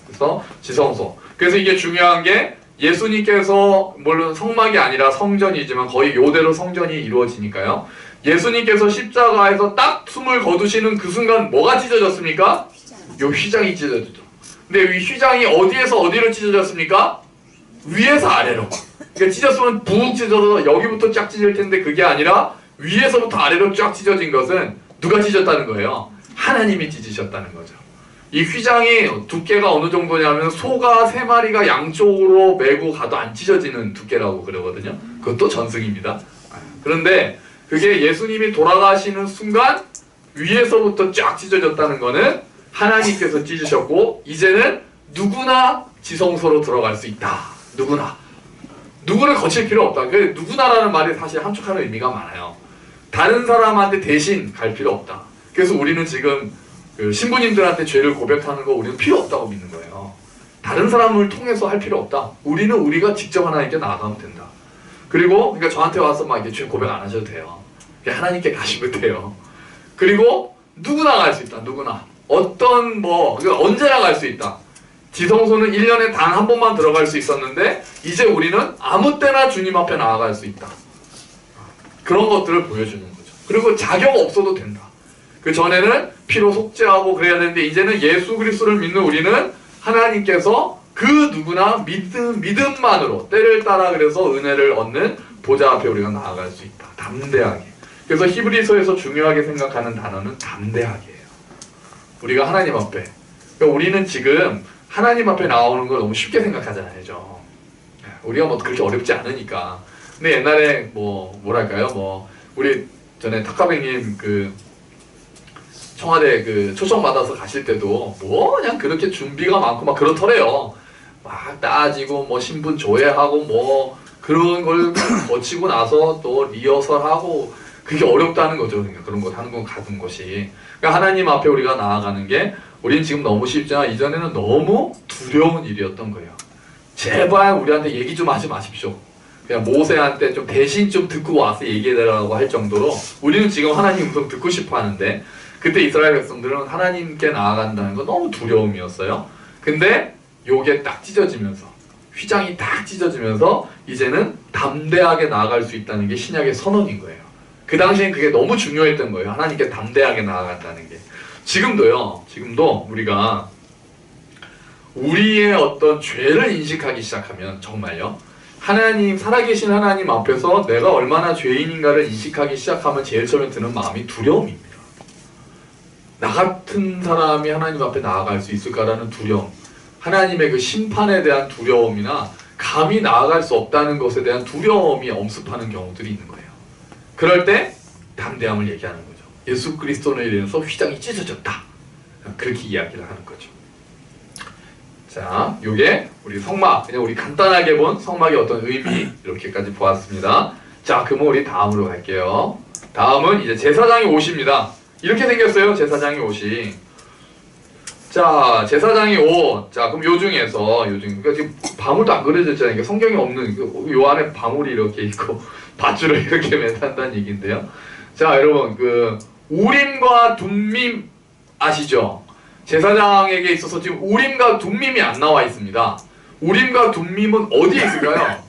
Speaker 1: 그래서 지성소. 그래서 이게 중요한 게 예수님께서 물론 성막이 아니라 성전이지만 거의 요대로 성전이 이루어지니까요. 예수님께서 십자가에서 딱 숨을 거두시는 그 순간 뭐가 찢어졌습니까? 요 휘장이 찢어졌죠. 근데 이 휘장이 어디에서 어디로 찢어졌습니까? 위에서 아래로. 그러니까 찢었으면 붕 찢어서 여기부터 쫙 찢을 텐데 그게 아니라 위에서부터 아래로 쫙 찢어진 것은 누가 찢었다는 거예요? 하나님이 찢으셨다는 거죠. 이 휘장이 두께가 어느 정도냐면 소가 3마리가 양쪽으로 메고 가도 안 찢어지는 두께라고 그러거든요. 그것도 전승입니다. 그런데 그게 예수님이 돌아가시는 순간 위에서부터 쫙 찢어졌다는 거는 하나님께서 찢으셨고 이제는 누구나 지성소로 들어갈 수 있다. 누구를 거칠 필요 없다. 그 누구나라는 말이 사실 함축하는 의미가 많아요. 다른 사람한테 대신 갈 필요 없다. 그래서 우리는 지금 그 신부님들한테 죄를 고백하는 거 우리는 필요 없다고 믿는 거예요. 다른 사람을 통해서 할 필요 없다. 우리는 우리가 직접 하나님께 나아가면 된다. 그리고 그러니까 저한테 와서 막 이렇게 죄 고백 안 하셔도 돼요. 그냥 하나님께 가시면 돼요. 그리고 누구나 갈 수 있다. 누구나. 어떤 그러니까 언제나 갈 수 있다. 지성소는 1년에 단 한 번만 들어갈 수 있었는데 이제 우리는 아무 때나 주님 앞에 나아갈 수 있다. 그런 것들을 보여주는 거죠. 그리고 자격 없어도 된다. 그 전에는 피로 속죄하고 그래야 되는데 이제는 예수 그리스도를 믿는 우리는 하나님께서 그 누구나 믿음만으로 때를 따라 그래서 은혜를 얻는 보좌 앞에 우리가 나아갈 수 있다. 담대하게. 그래서 히브리서에서 중요하게 생각하는 단어는 담대하게예요. 우리가 하나님 앞에. 그러니까 우리는 지금 하나님 앞에 나오는 걸 너무 쉽게 생각하잖아요. 우리가 뭐 그렇게 어렵지 않으니까. 근데 옛날에 뭐랄까요? 우리 전에 탁가백님 그 청와대 그 초청 받아서 가실 때도 그냥 그렇게 준비가 많고 막 그렇더래요. 막 따지고 신분 조회하고 그런 걸 거치고 나서 또 리허설하고 그게 어렵다는 거죠. 그러니까 그런 거 하는 건 가는 것이. 그러니까 하나님 앞에 우리가 나아가는 게 우리는 지금 너무 쉽지만 이전에는 너무 두려운 일이었던 거예요. 제발 우리한테 얘기 좀 하지 마십시오. 그냥 모세한테 좀 대신 좀 듣고 와서 얘기해달라고 할 정도로 우리는 지금 하나님 음성 듣고 싶어 하는데 그때 이스라엘 백성들은 하나님께 나아간다는 거 너무 두려움이었어요. 근데 요게 딱 찢어지면서 휘장이 딱 찢어지면서 이제는 담대하게 나아갈 수 있다는 게 신약의 선언인 거예요. 그 당시엔 그게 너무 중요했던 거예요. 하나님께 담대하게 나아간다는 게. 지금도 우리가 우리의 어떤 죄를 인식하기 시작하면 정말요. 살아계신 하나님 앞에서 내가 얼마나 죄인인가를 인식하기 시작하면 제일 처음에 드는 마음이 두려움입니다. 나 같은 사람이 하나님 앞에 나아갈 수 있을까라는 두려움. 하나님의 그 심판에 대한 두려움이나 감히 나아갈 수 없다는 것에 대한 두려움이 엄습하는 경우들이 있는 거예요. 그럴 때 담대함을 얘기하는 거죠. 예수 그리스도로 인해서 휘장이 찢어졌다. 그렇게 이야기를 하는 거죠. 자, 요게 우리 성막, 그냥 우리 간단하게 본 성막의 어떤 의미 이렇게까지 보았습니다. 자, 그럼 우리 다음으로 갈게요. 다음은 이제 제사장의 옷입니다. 이렇게 생겼어요. 제사장의 옷이. 자, 제사장의 옷. 자, 그럼 그러니까 지금 바물도 안 그려져 있잖아요. 그러니까 성경이 없는 요 안에 바물이 이렇게 있고 밧줄을 이렇게 매단다는 얘기인데요. 자, 여러분 우림과 둠밈 아시죠? 제사장에게 있어서 지금 우림과 둠밈이 안 나와 있습니다. 우림과 둠밈은 어디에 있을까요?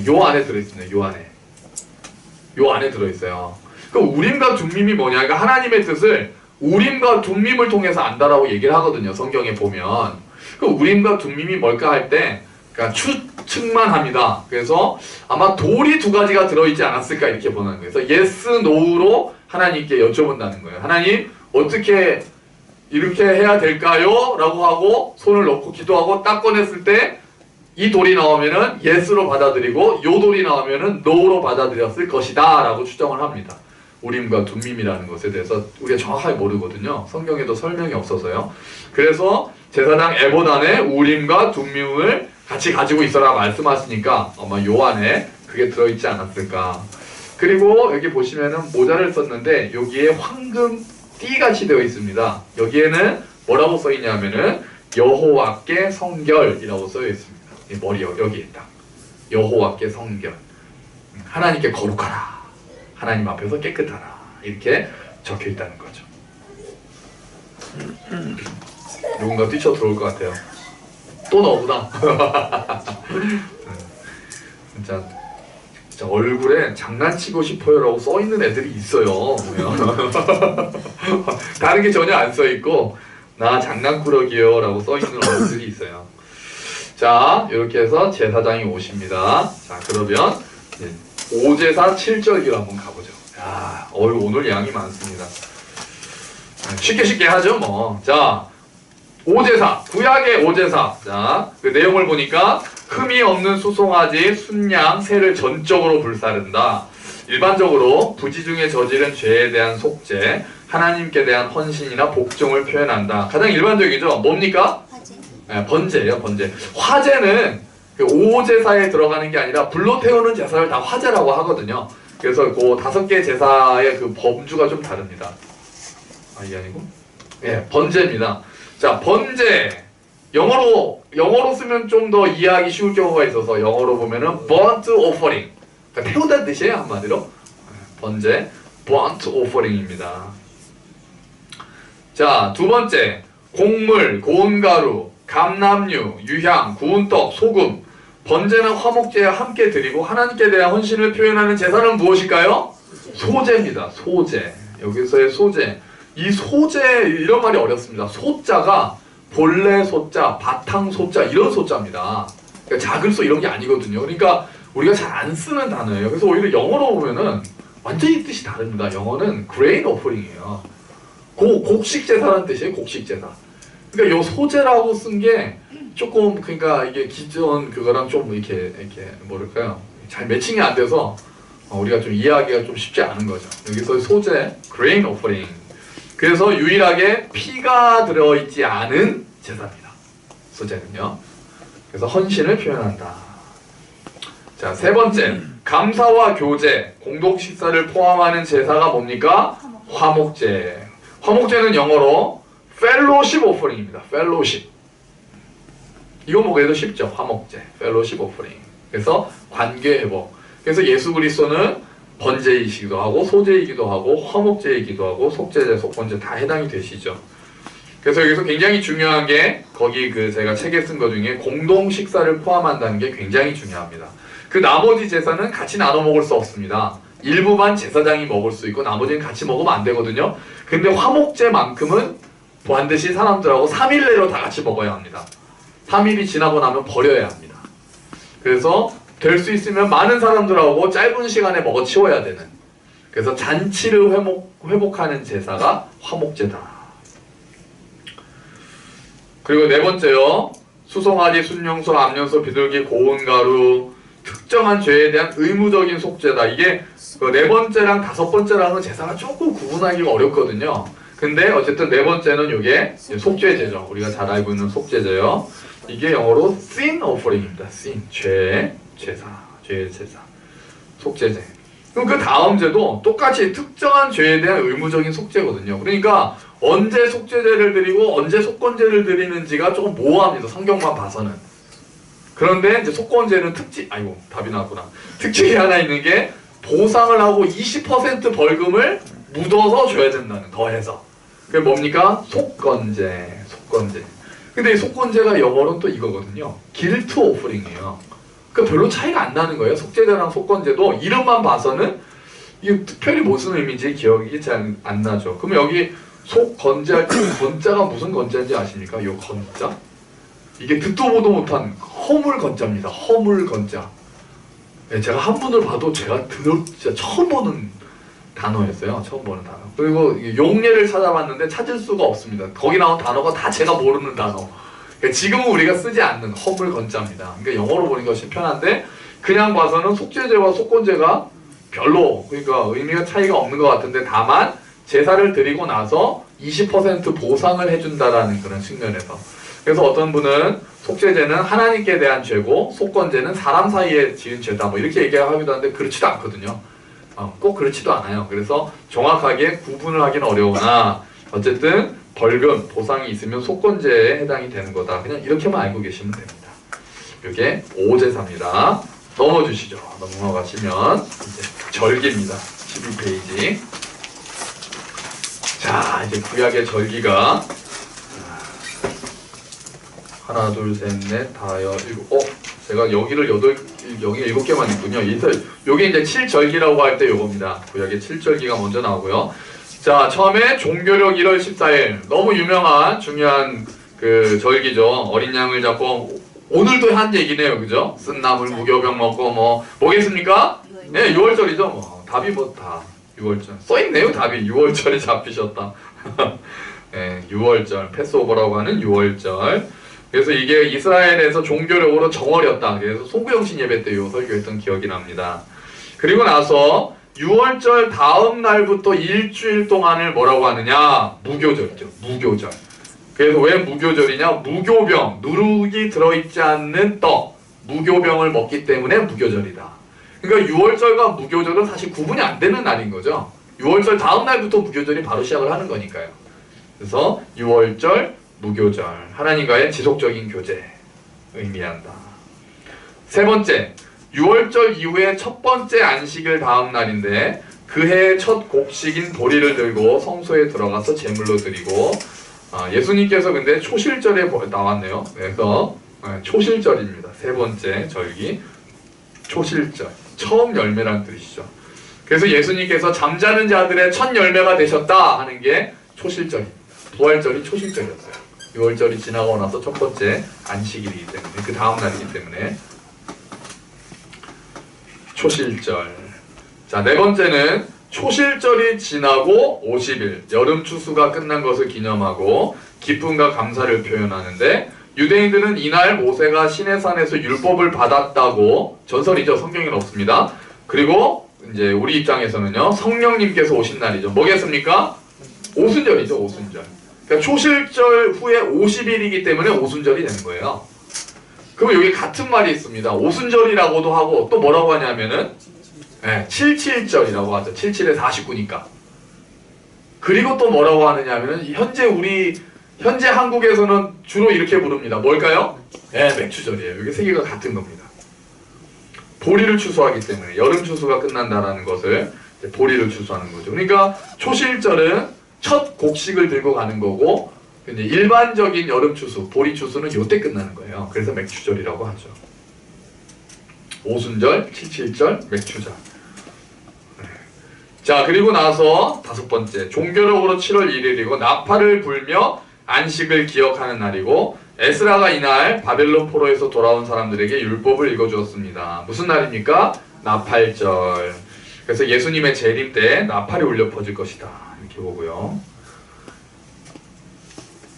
Speaker 1: 요 안에 들어있습니다. 요 안에 들어있어요. 그 우림과 둠밈이 뭐냐? 그러니까 하나님의 뜻을 우림과 둠밈을 통해서 안다라고 얘기를 하거든요. 성경에 보면. 그 우림과 둠밈이 뭘까 할 때, 그러니까 추측만 합니다. 그래서 아마 돌이 2가지가 들어있지 않았을까 이렇게 보는 거예요. 그래서 yes, no로 하나님께 여쭤본다는 거예요. 하나님 어떻게 이렇게 해야 될까요? 라고 하고 손을 넣고 기도하고 딱 꺼냈을 때 이 돌이 나오면은 yes로 받아들이고 요 돌이 나오면은 no로 받아들였을 것이다 라고 추정을 합니다. 우림과 둠밈이라는 것에 대해서 우리가 정확하게 모르거든요. 성경에도 설명이 없어서요. 그래서 제사장 에봇 안에 우림과 둠밈을 같이 가지고 있어라 말씀하시니까 아마 요 안에 그게 들어있지 않았을까. 그리고 여기 보시면은 모자를 썼는데 여기에 황금 띠같이 되어 있습니다. 여기에는 뭐라고 써 있냐면은 여호와께 성결이라고 써 있습니다. 머리 여기에 딱 여호와께 성결, 하나님께 거룩하라, 하나님 앞에서 깨끗하라, 이렇게 적혀 있다는 거죠. 누군가 뛰쳐 들어올 것 같아요. 또 너구나. 진짜 얼굴에 장난치고 싶어요라고 써있는 애들이 있어요. 다른 게 전혀 안 써있고 나 장난꾸러기요 라고 써있는 얼굴들이 있어요. 자, 이렇게 해서 제사장이 오십니다. 자, 그러면 5제사 7절기로 한번 가보죠. 야, 오늘 양이 많습니다. 쉽게 하죠 뭐. 자, 5제사, 구약의 5제사. 자, 그 내용을 보니까 흠이 없는 수송아지, 순양, 새를 전적으로 불사른다. 일반적으로 부지 중에 저지른 죄에 대한 속죄, 하나님께 대한 헌신이나 복종을 표현한다. 가장 일반적이죠. 뭡니까?
Speaker 3: 화제.
Speaker 1: 네, 번제예요, 번제. 화제는 그 5제사에 들어가는 게 아니라 불로 태우는 제사를 다 화제라고 하거든요. 그래서 그 5개 제사의 그 범주가 좀 다릅니다. 아, 이게 아니고? 예, 번제입니다. 자, 번제. 영어로 쓰면 좀 더 이해하기 쉬울 경우가 있어서 영어로 보면은 burnt offering. 그러니까 태우다는 뜻이에요, 한마디로. 번제, burnt offering입니다. 자, 두 번째. 곡물, 고운 가루, 감람류, 유향, 구운 떡, 소금. 번제는 화목제와 함께 드리고 하나님께 대한 헌신을 표현하는 제사는 무엇일까요? 소제입니다. 소제. 여기서의 소제. 이 소제, 이런 말이 어렵습니다. 소자가 본래 소자, 바탕 소자, 이런 소자입니다. 그러니까 작은 소 이런 게 아니거든요. 그러니까 우리가 잘 안 쓰는 단어예요. 그래서 오히려 영어로 보면은 완전히 뜻이 다릅니다. 영어는 grain offering이에요. 곡식 제사라는 뜻이에요. 곡식 제사. 그러니까 요 소제라고 쓴 게 조금, 그러니까 이게 기존 그거랑 좀 이렇게 뭐랄까요, 잘 매칭이 안 돼서 우리가 좀 이해하기가 좀 쉽지 않은 거죠. 여기서 소제, grain offering. 그래서 유일하게 피가 들어있지 않은 제사입니다. 소제는요. 그래서 헌신을 표현한다. 자, 세 번째, 감사와 교제, 공동 식사를 포함하는 제사가 뭡니까? 화목제. 화목제는 영어로 fellowship offering입니다. fellowship. 이거 보기에도 쉽죠. 화목제, fellowship offering. 그래서 관계 회복. 그래서 예수 그리스도는 번제이기도 하고 소제이기도 하고 화목제이기도 하고 속제제, 속번제 다 해당이 되시죠. 그래서 여기서 굉장히 중요한 게 거기 그 제가 책에 쓴 것 중에 공동 식사를 포함한다는 게 굉장히 중요합니다. 그 나머지 제사는 같이 나눠 먹을 수 없습니다. 일부만 제사장이 먹을 수 있고 나머지는 같이 먹으면 안 되거든요. 근데 화목제만큼은 반드시 사람들하고 3일 내로 다 같이 먹어야 합니다. 3일이 지나고 나면 버려야 합니다. 그래서 될 수 있으면 많은 사람들하고 짧은 시간에 먹어 치워야 되는, 그래서 잔치를 회복하는 제사가 화목제다. 그리고 네 번째요. 수송아지, 순용소, 암염소, 비둘기, 고운 가루, 특정한 죄에 대한 의무적인 속죄다. 이게 그 네 번째랑 다섯 번째랑은 제사가 조금 구분하기가 어렵거든요. 근데 어쨌든 네 번째는 이게 속죄제죠. 우리가 잘 알고 있는 속죄제요. 이게 영어로 sin offering입니다. sin, 제사, 속죄제. 그럼 그 다음 제도 똑같이 특정한 죄에 대한 의무적인 속죄거든요. 그러니까 언제 속죄제를 드리고 언제 속건제를 드리는지가 조금 모호합니다. 성경만 봐서는. 그런데 이제 속건제는 답이 나왔구나. 특징이 하나 있는 게 보상을 하고 20% 벌금을 묻어서 줘야 된다는, 더해서. 그게 뭡니까? 속건제. 근데 이 속건제가 영어로는 또 이거거든요. guilt offering이에요. 그러니까 별로 차이가 안 나는 거예요. 속죄제랑 속건제도 이름만 봐서는 이게 특별히 무슨 의미인지 기억이 잘 안 나죠. 그럼 여기 속건제할 때 건자가 무슨 건자인지 아십니까? 요 건자? 이게 듣도 보도 못한 허물 건자입니다. 허물 건자. 네, 제가 한문을 봐도 제가 진짜 처음 보는 단어였어요. 처음 보는 단어. 그리고 용례를 찾아봤는데 찾을 수가 없습니다. 거기 나온 단어가 다 제가 모르는 단어. 그러니까 지금은 우리가 쓰지 않는 허물 건자입니다. 그러니까 영어로 보는 것이 편한데 그냥 봐서는 속죄제와 속건제가 별로, 그러니까 의미가 차이가 없는 것 같은데, 다만 제사를 드리고 나서 20% 보상을 해준다라는 그런 측면에서. 그래서 어떤 분은 속죄제는 하나님께 대한 죄고 속건제는 사람 사이에 지은 죄다 뭐 이렇게 얘기하기도 하는데 그렇지도 않거든요. 꼭 그렇지도 않아요. 그래서 정확하게 구분을 하기는 어려우나 어쨌든 벌금, 보상이 있으면 속건제에 해당이 되는 거다. 그냥 이렇게만 알고 계시면 됩니다. 이게 5제사입니다. 넘어주시죠. 넘어가시면 이제 절기입니다. 12페이지. 자, 이제 구약의 절기가 하나, 둘, 셋, 넷, 다섯, 일곱. 제가 여기를 여기 7개만 있군요. 요게 이제 7절기라고 할 때 요겁니다. 구약의 7절기가 먼저 나오고요. 자, 처음에 종교력 1월 14일. 너무 유명한 중요한 그 절기죠. 어린 양을 잡고 오늘도 한 얘기네요. 그죠? 쓴 나물 무교병 먹고 뭐겠습니까? 네, 6월절이죠. 뭐 답이 다 6월절. 써있네요. 답이 6월절에 잡히셨다. 네, 6월절. 패스오버라고 하는 6월절. 그래서 이게 이스라엘에서 종교력으로 정월이었다. 그래서 송구영신 예배 때 요 설교했던 기억이 납니다. 그리고 나서 6월절 다음 날부터 일주일 동안을 뭐라고 하느냐? 무교절이죠. 무교절. 그래서 왜 무교절이냐? 무교병, 누룩이 들어있지 않는 떡, 무교병을 먹기 때문에 무교절이다. 그러니까 6월절과 무교절은 사실 구분이 안 되는 날인 거죠. 6월절 다음 날부터 무교절이 바로 시작을 하는 거니까요. 그래서 6월절, 무교절, 하나님과의 지속적인 교제 의미한다. 세 번째, 6월절 이후에 첫 번째 안식일 다음 날인데 그 해의 첫 곡식인 보리를 들고 성소에 들어가서 제물로 드리고 예수님께서 근데 초실절에 나왔네요. 그래서 초실절입니다. 세 번째 절기 초실절, 처음 열매란 뜻이죠. 그래서 예수님께서 잠자는 자들의 첫 열매가 되셨다 하는 게 초실절입니다. 부활절이 초실절이었어요. 6월절이 지나고 나서 첫 번째 안식일이기 때문에 그 다음 날이기 때문에 초실절. 자, 네 번째는 초실절이 지나고 50일 여름 추수가 끝난 것을 기념하고 기쁨과 감사를 표현하는데 유대인들은 이날 모세가 시내산에서 율법을 받았다고 전설이죠. 성경에는 없습니다. 그리고 이제 우리 입장에서는요. 성령님께서 오신 날이죠. 뭐겠습니까? 오순절이죠. 오순절. 그러니까 초실절 후에 50일이기 때문에 오순절이 되는 거예요. 그럼 여기 같은 말이 있습니다. 오순절이라고도 하고 또 뭐라고 하냐면은 77절이라고 하죠. 77에 49니까. 그리고 또 뭐라고 하느냐 하면은 현재 한국에서는 주로 이렇게 부릅니다. 뭘까요? 맥추절이에요. 이게 세 개가 같은 겁니다. 보리를 추수하기 때문에 여름 추수가 끝난다라는 것을 보리를 추수하는 거죠. 그러니까 초실절은 첫 곡식을 들고 가는 거고 이제 일반적인 여름 추수, 보리 추수는 이때 끝나는 거예요. 그래서 맥추절이라고 하죠. 오순절, 77절, 맥추절. 자, 그리고 나서 다섯 번째, 종교력으로 7월 1일이고 나팔을 불며 안식을 기억하는 날이고 에스라가 이날 바벨론 포로에서 돌아온 사람들에게 율법을 읽어주었습니다. 무슨 날입니까? 나팔절. 그래서 예수님의 재림 때 나팔이 울려 퍼질 것이다. 이렇게 보고요.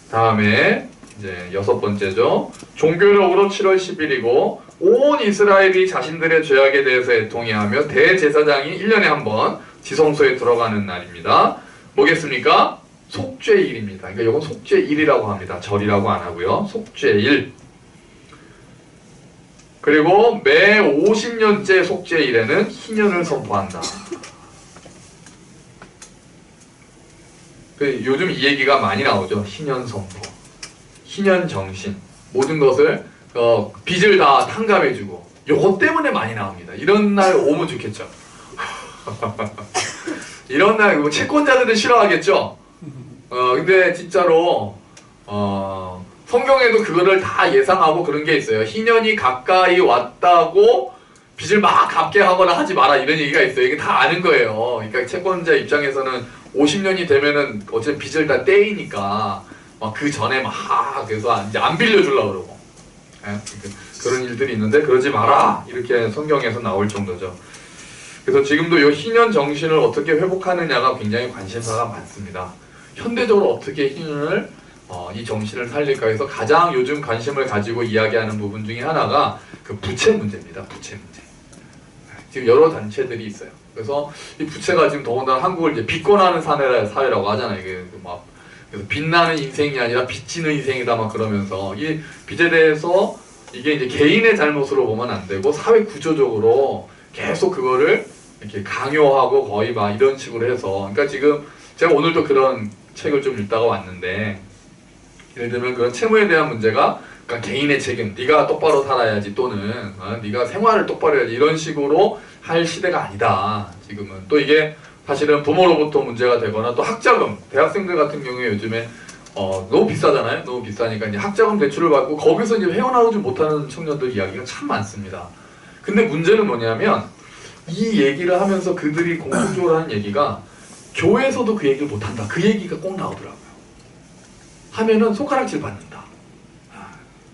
Speaker 1: 다음에 이제 여섯 번째죠. 종교력으로 7월 10일이고 온 이스라엘이 자신들의 죄악에 대해서 애통해하며 대제사장이 1년에 한 번 지성소에 들어가는 날입니다. 뭐겠습니까? 속죄일입니다. 그러니까 이건 속죄일이라고 합니다. 절이라고 안 하고요. 속죄일. 그리고 매 50년째 속죄일에는 희년을 선포한다. 요즘 이 얘기가 많이 나오죠. 희년 선포, 희년 정신, 모든 것을 빚을 다 탕감해주고 요거 때문에 많이 나옵니다. 이런 날 오면 좋겠죠. 이런 날 뭐 채권자들은 싫어하겠죠. 근데 진짜로 성경에도 그거를 다 예상하고 그런 게 있어요. 희년이 가까이 왔다고 빚을 막 갚게 하거나 하지 마라 이런 얘기가 있어요. 이게 다 아는 거예요. 그러니까 채권자 입장에서는 50년이 되면은 어차피 빚을 다 떼이니까 막 그 전에 막 그래서 이제 안 빌려주려고 그러고 그런 일들이 있는데 그러지 마라 이렇게 성경에서 나올 정도죠. 그래서 지금도 이 희년 정신을 어떻게 회복하느냐가 굉장히 관심사가 많습니다. 현대적으로 어떻게 희년을 이 정신을 살릴까 해서 가장 요즘 관심을 가지고 이야기하는 부분 중에 하나가 그 부채 문제입니다. 부채 문제. 지금 여러 단체들이 있어요. 그래서 이 부채가 지금 더군다나 한국을 이제 빚권하는 사회라고 하잖아요. 이게 막 그래서 빚나는 인생이 아니라 빚지는 인생이다 막 그러면서 이 빚에 대해서 이게 이제 개인의 잘못으로 보면 안 되고 사회 구조적으로 계속 그거를 이렇게 강요하고 거의 막 이런 식으로 해서 그러니까 지금 제가 오늘도 그런 책을 좀 읽다가 왔는데 예를 들면 그런 채무에 대한 문제가 그러니까 개인의 책임, 네가 똑바로 살아야지 또는 네가 생활을 똑바로 해야지 이런 식으로 할 시대가 아니다. 지금은 또 이게 사실은 부모로부터 문제가 되거나 또 학자금, 대학생들 같은 경우에 요즘에 너무 비싸잖아요. 너무 비싸니까 이제 학자금 대출을 받고 거기서 이제 헤어나오지 못하는 청년들 이야기가 참 많습니다. 근데 문제는 뭐냐면 이 얘기를 하면서 그들이 공통적으로 하는 얘기가 교회에서도 그 얘기를 못한다. 그 얘기가 꼭 나오더라고요. 하면은 손가락질 받는다.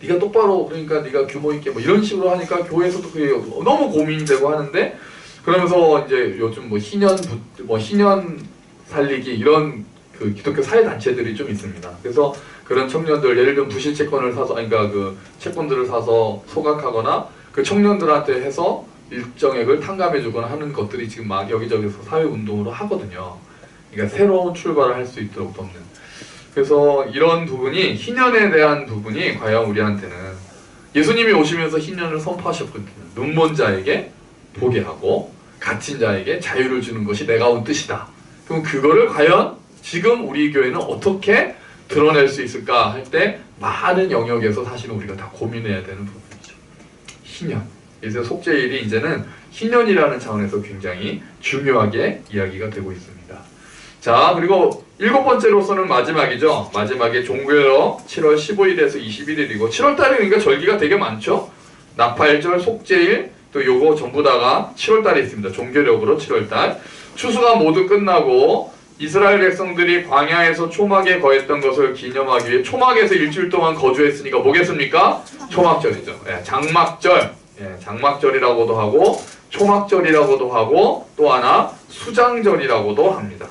Speaker 1: 네가 똑바로 그러니까 네가 규모 있게 뭐 이런 식으로 하니까 교회에서도 그게 너무 고민되고 하는데 그러면서 이제 요즘 뭐 희년 살리기 이런 그 기독교 사회 단체들이 좀 있습니다. 그래서 그런 청년들 예를 들면 부실 채권을 사서 그러니까 그 채권들을 사서 소각하거나 그 청년들한테 해서 일정액을 탕감해주거나 하는 것들이 지금 막 여기저기서 사회 운동으로 하거든요. 그러니까 새로운 출발을 할 수 있도록 돕는. 그래서 이런 부분이 희년에 대한 부분이 과연 우리한테는 예수님이 오시면서 희년을 선포하셨거든요. 눈먼 자에게 보게 하고 갇힌 자에게 자유를 주는 것이 내가 온 뜻이다. 그럼 그거를 과연 지금 우리 교회는 어떻게 드러낼 수 있을까 할 때 많은 영역에서 사실은 우리가 다 고민해야 되는 부분이죠. 희년. 그래서 속죄일이 이제는 희년이라는 차원에서 굉장히 중요하게 이야기가 되고 있습니다. 자, 그리고 7번째로서는 마지막이죠. 마지막에 종교여 7월 15일에서 21일이고 7월달에 그러니까 절기가 되게 많죠. 나팔절, 속죄일, 또 요거 전부 다가 7월달에 있습니다. 종교력으로 7월달. 추수가 모두 끝나고 이스라엘 백성들이 광야에서 초막에 거했던 것을 기념하기 위해 초막에서 일주일 동안 거주했으니까 뭐겠습니까? 초막절이죠. 예, 장막절, 예, 장막절이라고도 하고 초막절이라고도 하고 또 하나 수장절이라고도 합니다.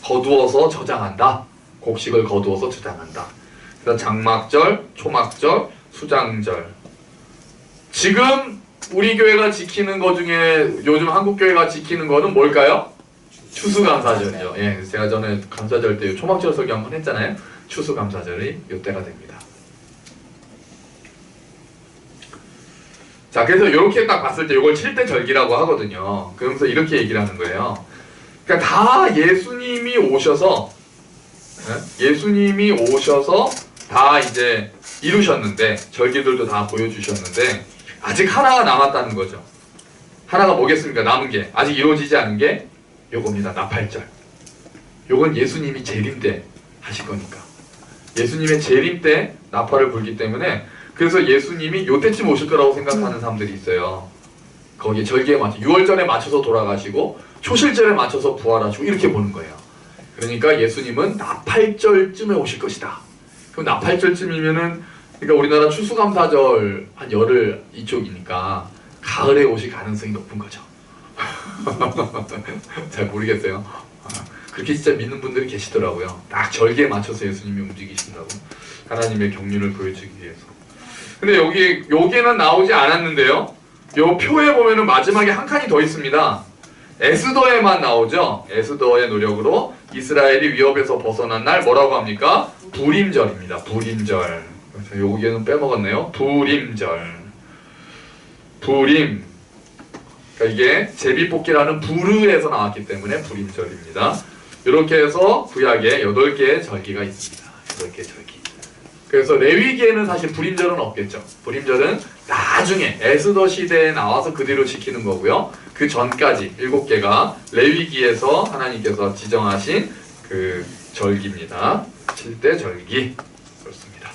Speaker 1: 거두어서 저장한다. 곡식을 거두어서 저장한다. 그래서 장막절, 초막절, 수장절. 지금 우리 교회가 지키는 것 중에 요즘 한국 교회가 지키는 거는 뭘까요? 추수감사절이죠. 예, 제가 전에 감사절 때 초막절 설교 한번 했잖아요. 추수감사절이 이때가 됩니다. 자, 그래서 이렇게 딱 봤을 때 이걸 7대 절기라고 하거든요. 그러면서 이렇게 얘기를 하는 거예요. 그러니까 다 예수님이 오셔서 다 이제 이루셨는데 절기들도 다 보여주셨는데 아직 하나가 남았다는 거죠. 하나가 뭐겠습니까? 남은 게 아직 이루어지지 않은 게 요겁니다. 나팔절. 요건 예수님이 재림 때 하실 거니까. 예수님의 재림 때 나팔을 불기 때문에 그래서 예수님이 요때쯤 오실 거라고 생각하는 사람들이 있어요. 거기에 절기에 맞춰 6월절에 맞춰서 돌아가시고 초실절에 맞춰서 부활하시고 이렇게 보는 거예요. 그러니까 예수님은 나팔절쯤에 오실 것이다. 그럼 나팔절쯤이면은 그러니까 우리나라 추수감사절 한 열흘 이쪽이니까 가을에 오실 가능성이 높은 거죠. 잘 모르겠어요. 그렇게 진짜 믿는 분들이 계시더라고요. 딱 절기에 맞춰서 예수님이 움직이신다고. 하나님의 경륜을 보여주기 위해서. 근데 여기는 나오지 않았는데요. 요 표에 보면은 마지막에 한 칸이 더 있습니다. 에스더에만 나오죠. 에스더의 노력으로 이스라엘이 위협에서 벗어난 날 뭐라고 합니까? 부림절입니다. 부림절. 그래서 여기는 빼먹었네요. 부림절. 부림. 그러니까 이게 제비뽑기라는 부르에서 나왔기 때문에 부림절입니다. 이렇게 해서 구약에 8개의 절기가 있습니다. 8개의 절기. 그래서 레위기에는 사실 부림절은 없겠죠. 부림절은 나중에 에스더 시대에 나와서 그 뒤로 지키는 거고요. 그 전까지 7개가 레위기에서 하나님께서 지정하신 그 절기입니다. 7대 절기. 그렇습니다.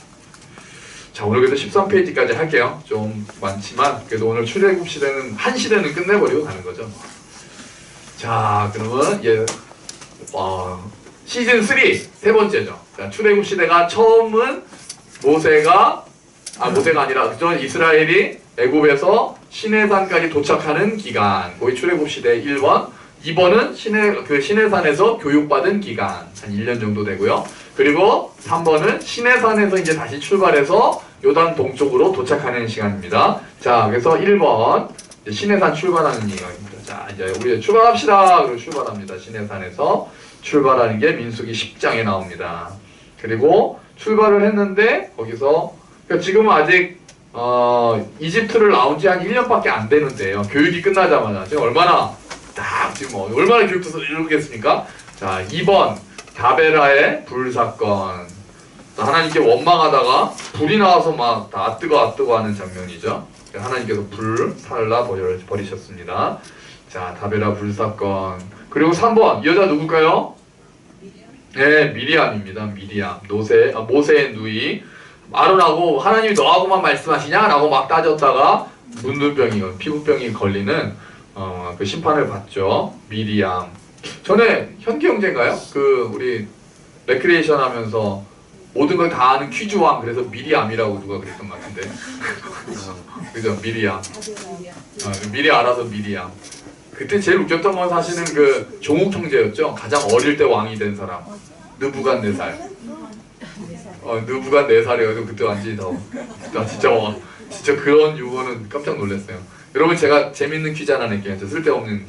Speaker 1: 자, 오늘 그래도 13페이지까지 할게요. 좀 많지만 그래도 오늘 출애굽 시대는 한 시대는 끝내버리고 가는 거죠. 자, 그러면 시즌 3 세 번째죠. 자, 출애굽 시대가 처음은 모세가 아니라 이스라엘이 애굽에서 시내산까지 도착하는 기간. 거의 출애굽 시대 1번. 2번은 시내산에서 교육받은 기간. 한 1년 정도 되고요. 그리고 3번은 시내산에서 이제 다시 출발해서 요단 동쪽으로 도착하는 시간입니다. 자, 그래서 1번 시내산 출발하는 이야기입니다. 자, 이제 우리 출발합시다. 그리고 출발합니다. 시내산에서 출발하는 게 민수기 10장에 나옵니다. 그리고 출발을 했는데 거기서 그러니까 지금은 아직 이집트를 나온 지 한 1년밖에 안 되는데요. 교육이 끝나자마자 지금 얼마나 교육도 이루겠습니까? 자, 2번 다베라의 불사건. 하나님께 원망하다가 불이 나와서 막 다 아뜨거 하는 장면이죠. 하나님께서 불 살라 버리셨습니다. 자, 다베라 불사건. 그리고 3번 이 여자 누굴까요? 네, 미리암입니다. 미리암. 모세의 누이. 아론하고 하나님이 너하고만 말씀하시냐? 라고 막 따졌다가 문둥병이, 피부병이 걸리는 그 심판을 받죠. 미리암. 전에 현기 형제인가요? 우리 레크리에이션 하면서 모든 걸 다 아는 퀴즈왕, 그래서 미리암이라고 누가 그랬던 것 같은데. 그죠? 미리암. 미리 알아서 미리암. 그때 제일 웃겼던 건 사실은 그 종욱 형제였죠. 가장 어릴 때 왕이 된 사람. 느부갓네살. 느부갓네살이어서 그때 완전히 진짜 그런 유머는 깜짝 놀랐어요. 여러분, 제가 재밌는 퀴즈 하나 낼게요. 쓸데없는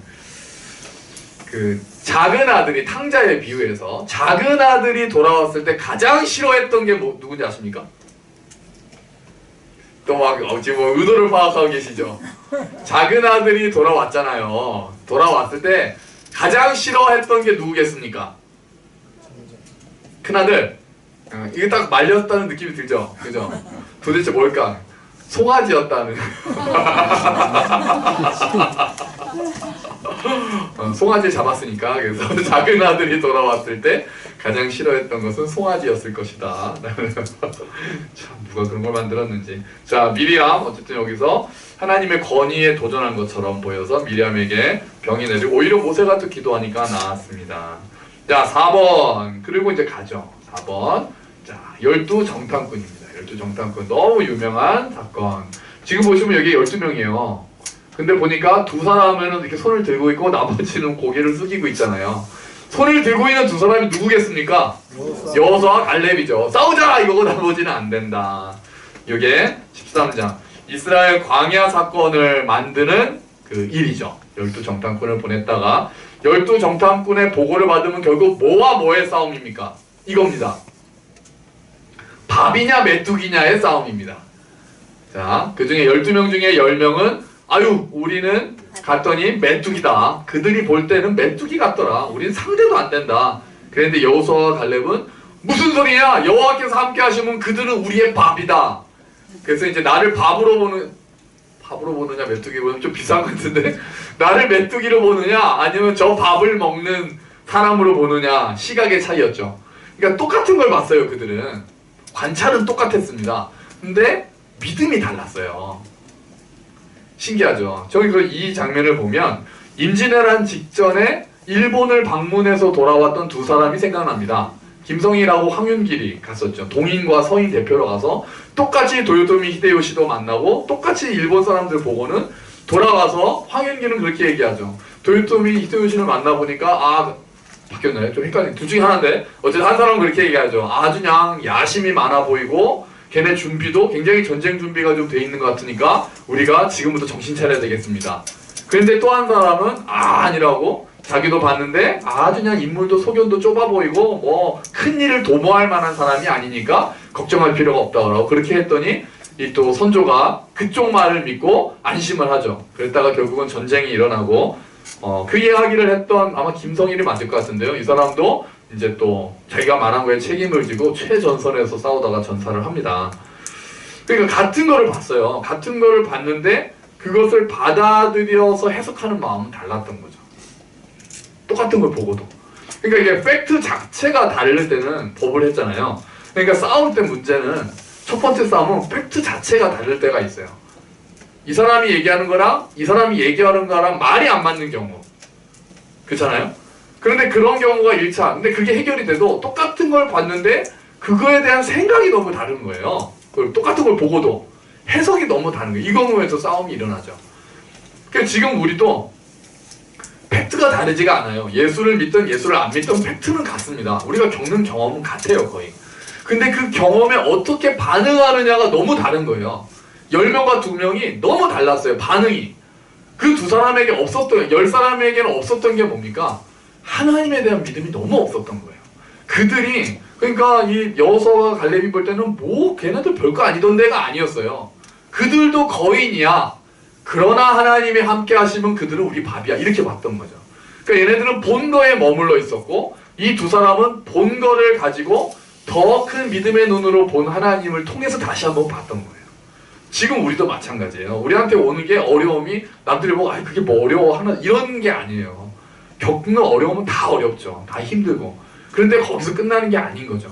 Speaker 1: 작은 아들이, 탕자에 비유해서 작은 아들이 돌아왔을 때 가장 싫어했던 게 누군지 아십니까? 또 막 지금 의도를 파악하고 계시죠? 작은 아들이 돌아왔잖아요. 돌아왔을 때 가장 싫어했던 게 누구겠습니까? 큰아들. 이게 딱 말렸다는 느낌이 들죠? 그죠? 도대체 뭘까? 송아지였다는. 송아지 잡았으니까. 그래서 작은 아들이 돌아왔을 때 가장 싫어했던 것은 송아지였을 것이다. 참, 누가 그런 걸 만들었는지. 자, 미리암. 어쨌든 여기서 하나님의 권위에 도전한 것처럼 보여서 미리암에게 병이 내리고 오히려 모세가 또 기도하니까 나았습니다. 자, 4번. 그리고 이제 가죠. 4번. 자, 12정탐꾼입니다. 12정탐꾼. 너무 유명한 사건. 지금 보시면 여기 12명이에요. 근데 보니까 두 사람은 이렇게 손을 들고 있고 나머지는 고개를 숙이고 있잖아요. 손을 들고 있는 두 사람이 누구겠습니까? 여호수아와 갈렙이죠. 싸우자! 이거고 나머지는 안 된다. 이게 13장. 이스라엘 광야 사건을 만드는 그 일이죠. 12정탐꾼을 보냈다가 12정탐꾼의 보고를 받으면 결국 뭐와 뭐의 싸움입니까? 이겁니다. 밥이냐 메뚜기냐의 싸움입니다. 자, 그 중에 12명 중에 10명은 아유, 우리는 갔더니 메뚜기다. 그들이 볼 때는 메뚜기 같더라. 우린 상대도 안 된다. 그런데 여호수아와 갈렙은 무슨 소리냐? 여호와께서 함께 하시면 그들은 우리의 밥이다. 그래서 이제 나를 밥으로 보느냐 메뚜기 보면 좀 비싼 것 같은데 나를 메뚜기로 보느냐 아니면 저 밥을 먹는 사람으로 보느냐 시각의 차이였죠. 그러니까 똑같은 걸 봤어요. 그들은 관찰은 똑같았습니다. 근데 믿음이 달랐어요. 신기하죠. 저기 이 장면을 보면 임진왜란 직전에 일본을 방문해서 돌아왔던 두 사람이 생각납니다. 김성희라고 황윤길이 갔었죠. 동인과 서인 대표로 가서 똑같이 도요토미 히데요시도 만나고 똑같이 일본 사람들 보고는 돌아와서 황윤길은 그렇게 얘기하죠. 도요토미 히데요시를 만나보니까 바뀌었나요? 좀 헷갈리네. 둘 중에 하나인데 어쨌든 한 사람은 그렇게 얘기하죠. 아주 그냥 야심이 많아 보이고 걔네 준비도 굉장히 전쟁 준비가 좀 돼 있는 것 같으니까 우리가 지금부터 정신 차려야 되겠습니다. 그런데 또 한 사람은 아니라고 자기도 봤는데 아주 그냥 인물도 소견도 좁아 보이고 뭐 큰일을 도모할 만한 사람이 아니니까 걱정할 필요가 없다고 그렇게 했더니 이 또 선조가 그쪽 말을 믿고 안심을 하죠. 그랬다가 결국은 전쟁이 일어나고 그 이야기를 했던 아마 김성일이 맞을 것 같은데요. 이 사람도 이제 또 자기가 말한 거에 책임을 지고 최전선에서 싸우다가 전사를 합니다. 그러니까 같은 거를 봤어요. 같은 거를 봤는데 그것을 받아들여서 해석하는 마음은 달랐던 거죠. 똑같은 걸 보고도. 그러니까 이게 팩트 자체가 다를 때는 법을 했잖아요. 그러니까 싸울 때 문제는 첫 번째 싸움은 팩트 자체가 다를 때가 있어요. 이 사람이 얘기하는 거랑 이 사람이 얘기하는 거랑 말이 안 맞는 경우. 그렇잖아요? 그런데 그런 경우가 1차. 근데 그게 해결이 돼도 똑같은 걸 봤는데 그거에 대한 생각이 너무 다른 거예요. 똑같은 걸 보고도 해석이 너무 다른 거예요. 이 경우에서 싸움이 일어나죠. 그러니까 지금 우리도 팩트가 다르지가 않아요. 예수를 믿든 예수를 안 믿든 팩트는 같습니다. 우리가 겪는 경험은 같아요, 거의. 근데 그 경험에 어떻게 반응하느냐가 너무 다른 거예요. 10명과 2명이 너무 달랐어요, 반응이. 그 두 사람에게 없었던, 10사람에게는 없었던 게 뭡니까? 하나님에 대한 믿음이 너무 없었던 거예요. 그들이, 그러니까 이 여호수아와 갈렙이 볼 때는 뭐 걔네들 별거 아니던 데가 아니었어요. 그들도 거인이야. 그러나 하나님이 함께 하시면 그들은 우리 밥이야. 이렇게 봤던 거죠. 그러니까 얘네들은 본 거에 머물러 있었고 이 두 사람은 본 거를 가지고 더 큰 믿음의 눈으로 본 하나님을 통해서 다시 한번 봤던 거예요. 지금 우리도 마찬가지예요. 우리한테 오는 게 어려움이 남들이 보고 아 그게 뭐 어려워 하나 이런 게 아니에요. 겪는 어려움은 다 어렵죠. 다 힘들고. 그런데 거기서 끝나는 게 아닌 거죠.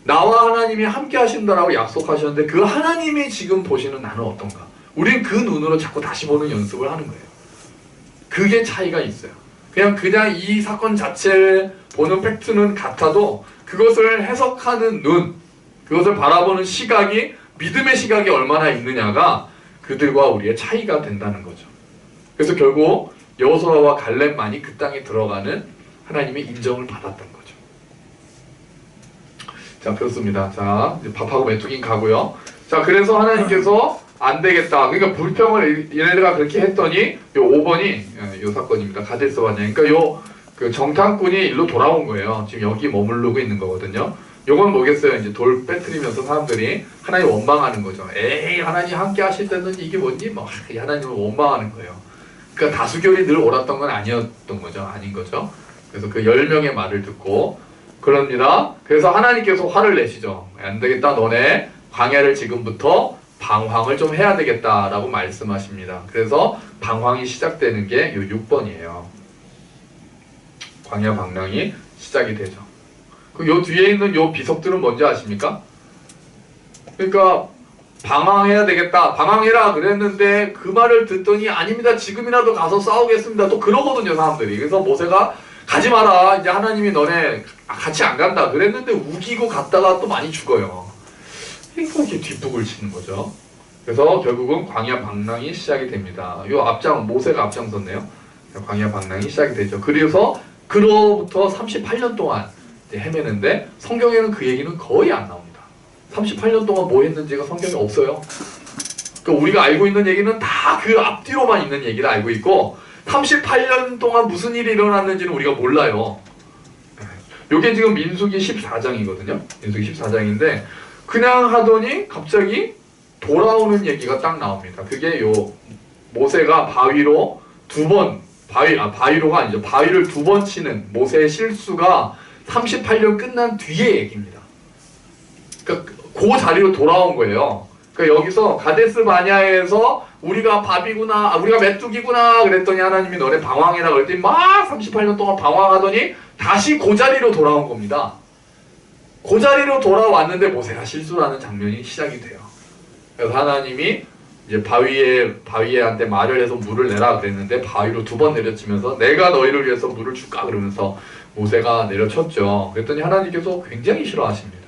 Speaker 1: 나와 하나님이 함께 하신다라고 약속하셨는데 그 하나님이 지금 보시는 나는 어떤가? 우리는 그 눈으로 자꾸 다시 보는 연습을 하는 거예요. 그게 차이가 있어요. 그냥 이 사건 자체를 보는 팩트는 같아도 그것을 해석하는 눈, 그것을 바라보는 시각이 믿음의 시각이 얼마나 있느냐가 그들과 우리의 차이가 된다는 거죠. 그래서 결국 여호수아와 갈렙만이 그 땅에 들어가는 하나님의 인정을 받았던 거죠. 자, 그렇습니다. 자, 이제 밥하고 메뚜기 가고요. 자, 그래서 하나님께서 안 되겠다. 그러니까 불평을 얘네들가 그렇게 했더니 요 5번이 요 사건입니다. 가데스 바냐. 그러니까 요 그 정탐꾼이 일로 돌아온 거예요. 지금 여기 머무르고 있는 거거든요. 요건 뭐겠어요? 이제 돌 빼뜨리면서 사람들이 하나님 원망하는 거죠. 에이 하나님 함께 하실 때는 이게 뭐니? 뭐 하나님을 원망하는 거예요. 그러니까 다수결이 늘 옳았던 건 아니었던 거죠. 아닌 거죠. 그래서 그 10명의 말을 듣고 그럽니다. 그래서 하나님께서 화를 내시죠. 안 되겠다. 너네 광야를 지금부터 방황을 좀 해야 되겠다라고 말씀하십니다. 그래서 방황이 시작되는 게 요 6번이에요. 광야 방랑이 시작이 되죠. 요 뒤에 있는 요 비석들은 뭔지 아십니까? 그러니까 방황해야 되겠다. 방황해라 그랬는데 그 말을 듣더니 아닙니다. 지금이라도 가서 싸우겠습니다. 또 그러거든요, 사람들이. 그래서 모세가 가지 마라. 이제 하나님이 너네 같이 안 간다. 그랬는데 우기고 갔다가 또 많이 죽어요. 그러니까 이렇게 뒷북을 치는 거죠. 그래서 결국은 광야 방랑이 시작이 됩니다. 요 모세가 앞장섰네요. 광야 방랑이 시작이 되죠. 그래서 그로부터 38년 동안 헤매는데 성경에는 그 얘기는 거의 안 나옵니다. 38년 동안 뭐 했는지가 성경에 없어요. 그러니까 우리가 알고 있는 얘기는 다 그 앞뒤로만 있는 얘기를 알고 있고 38년 동안 무슨 일이 일어났는지는 우리가 몰라요. 요게 지금 민수기 14장이거든요. 민수기 14장인데 그냥 하더니 갑자기 돌아오는 얘기가 딱 나옵니다. 그게 요 모세가 바위로 바위로가 아니죠. 바위를 2번 치는 모세의 실수가 38년 끝난 뒤의 얘기입니다. 그러니까 그 자리로 돌아온 거예요. 그러니까 여기서 가데스 바냐에서 우리가 밥이구나, 우리가 메뚜기구나 그랬더니 하나님이 너네 방황해라 그랬더니 막 38년 동안 방황하더니 다시 그 자리로 돌아온 겁니다. 그 자리로 돌아왔는데 모세가 실수라는 장면이 시작이 돼요. 그래서 하나님이 이제 바위에한테 말을 해서 물을 내라 그랬는데 바위로 2번 내려치면서 내가 너희를 위해서 물을 줄까 그러면서 모세가 내려쳤죠. 그랬더니 하나님께서 굉장히 싫어하십니다.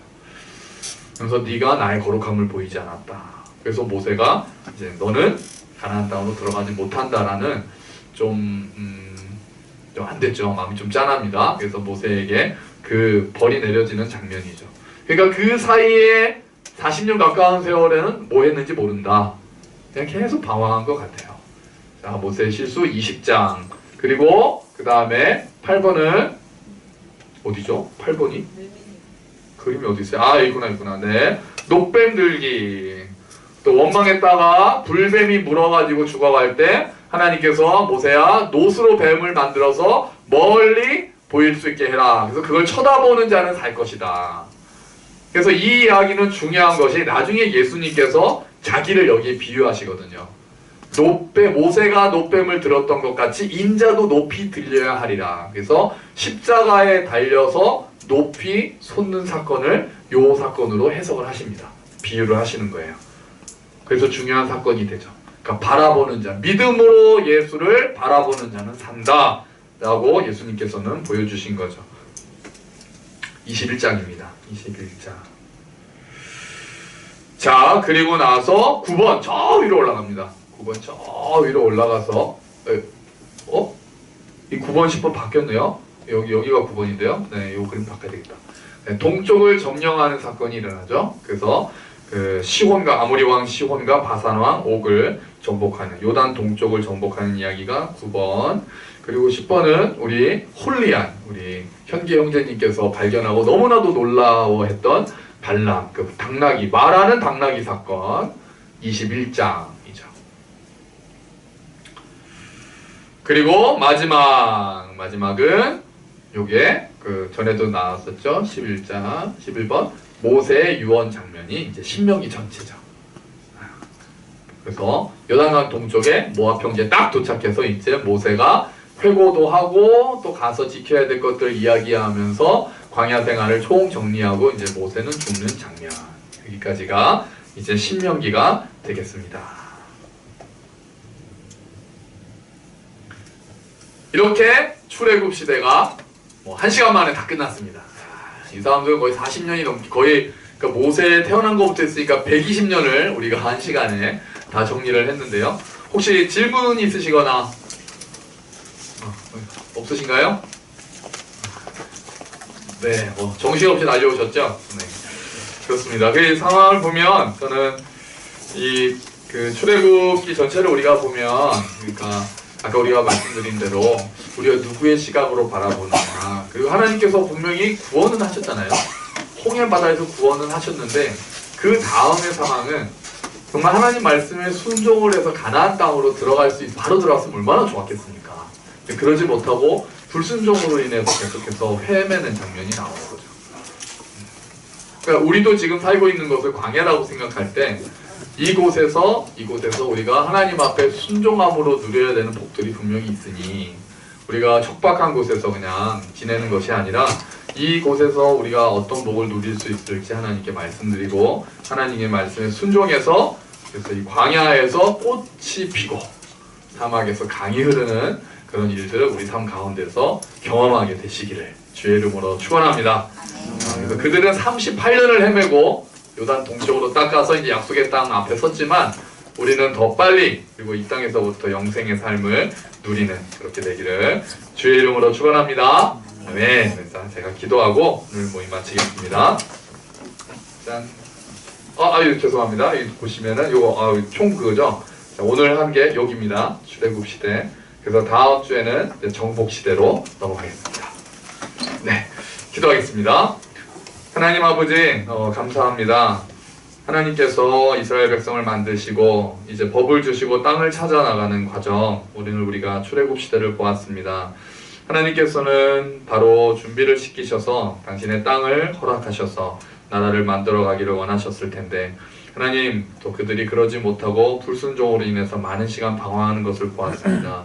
Speaker 1: 그래서 네가 나의 거룩함을 보이지 않았다. 그래서 모세가 이제 너는 가나안 땅으로 들어가지 못한다라는 좀 안 됐죠. 마음이 좀 짠합니다. 그래서 모세에게 그 벌이 내려지는 장면이죠. 그러니까 그 사이에 40년 가까운 세월에는 뭐 했는지 모른다. 그냥 계속 방황한 것 같아요. 자, 모세의 실수 20장. 그리고 그 다음에 8번은 어디죠? 8번이? 그림이 어디 있어요? 아, 있구나. 네. 녹뱀 들기. 또 원망했다가 불뱀이 물어가지고 죽어갈 때 하나님께서 모세야 노스로 뱀을 만들어서 멀리 보일 수 있게 해라. 그래서 그걸 쳐다보는 자는 살 것이다. 그래서 이 이야기는 중요한 것이 나중에 예수님께서 자기를 여기에 비유하시거든요. 모세가 노뱀을 들었던 것 같이 인자도 높이 들려야 하리라. 그래서 십자가에 달려서 높이 솟는 사건을 요 사건으로 해석을 하십니다. 비유를 하시는 거예요. 그래서 중요한 사건이 되죠. 그러니까 바라보는 자, 믿음으로 예수를 바라보는 자는 산다 라고 예수님께서는 보여주신 거죠. 21장입니다. 21장. 자, 그리고 나서 9번 저 위로 올라갑니다. 9번 저 위로 올라가서 이 9번 10번 바뀌었네요. 여기가 9번인데요. 네, 요 그림 바꿔야 되겠다. 네, 동쪽을 점령하는 사건이 일어나죠. 그래서 그 아모리 왕 시혼과 바산 왕 옥을 정복하는 요단 동쪽을 정복하는 이야기가 9번. 그리고 10번은 우리 홀리안, 우리 현계 형제님께서 발견하고 너무나도 놀라워했던 발람, 그 말하는 당나귀 사건 21장이죠. 그리고 마지막은 요게 그 전에도 나왔었죠. 11장 11번 모세의 유언 장면이 이제 신명기 전체죠. 그래서 요단강 동쪽에 모압 평지에 딱 도착해서 이제 모세가 회고도 하고 또 가서 지켜야 될 것들 이야기하면서 광야 생활을 총 정리하고 이제 모세는 죽는 장면, 여기까지가 이제 신명기가 되겠습니다. 이렇게 출애굽 시대가 뭐 1시간 만에 다 끝났습니다. 이 사람들은 거의 40년이 넘게, 거의 그러니까 모세 태어난 것부터 했으니까 120년을 우리가 1시간에 다 정리를 했는데요. 혹시 질문 있으시거나 없으신가요? 네, 정신없이 날려오셨죠? 네, 그렇습니다. 그 상황을 보면 저는 그 출애굽기 전체를 우리가 보면, 그러니까 아까 우리가 말씀드린 대로 우리가 누구의 시각으로 바라보느냐, 그리고 하나님께서 분명히 구원은 하셨잖아요. 홍해 바다에서 구원은 하셨는데 그 다음의 상황은 정말 하나님 말씀에 순종을 해서 가나안 땅으로 들어갈 수 바로 들어갔으면 얼마나 좋았겠습니까? 그러지 못하고 불순종으로 인해서 계속해서 헤매는 장면이 나오는 거죠. 그러니까 우리도 지금 살고 있는 것을 광야라고 생각할 때 이곳에서 우리가 하나님 앞에 순종함으로 누려야 되는 복들이 분명히 있으니 우리가 척박한 곳에서 그냥 지내는 것이 아니라 이곳에서 우리가 어떤 복을 누릴 수 있을지 하나님께 말씀드리고 하나님의 말씀에 순종해서, 그래서 이 광야에서 꽃이 피고 사막에서 강이 흐르는 그런 일들을 우리 삶 가운데서 경험하게 되시기를 주의 이름으로 축원합니다. 그래서 그들은 38년을 헤매고 요단 동쪽으로 딱 가서 이제 약속의 땅 앞에 섰지만 우리는 더 빨리, 그리고 이 땅에서부터 영생의 삶을 누리는 그렇게 되기를 주의 이름으로 축원합니다. 네, 그래서 제가 기도하고 오늘 모임 마치겠습니다. 짠. 죄송합니다. 여기 보시면은 요거 총 그거죠. 자, 오늘 한 게 여기입니다. 출애굽 시대. 그래서 다음 주에는 이제 정복 시대로 넘어가겠습니다. 네, 기도하겠습니다. 하나님 아버지, 감사합니다. 하나님께서 이스라엘 백성을 만드시고 이제 법을 주시고 땅을 찾아 나가는 과정, 우리가 출애굽 시대를 보았습니다. 하나님께서는 바로 준비를 시키셔서 당신의 땅을 허락하셔서 나라를 만들어 가기를 원하셨을 텐데, 하나님, 또 그들이 그러지 못하고 불순종으로 인해서 많은 시간 방황하는 것을 보았습니다.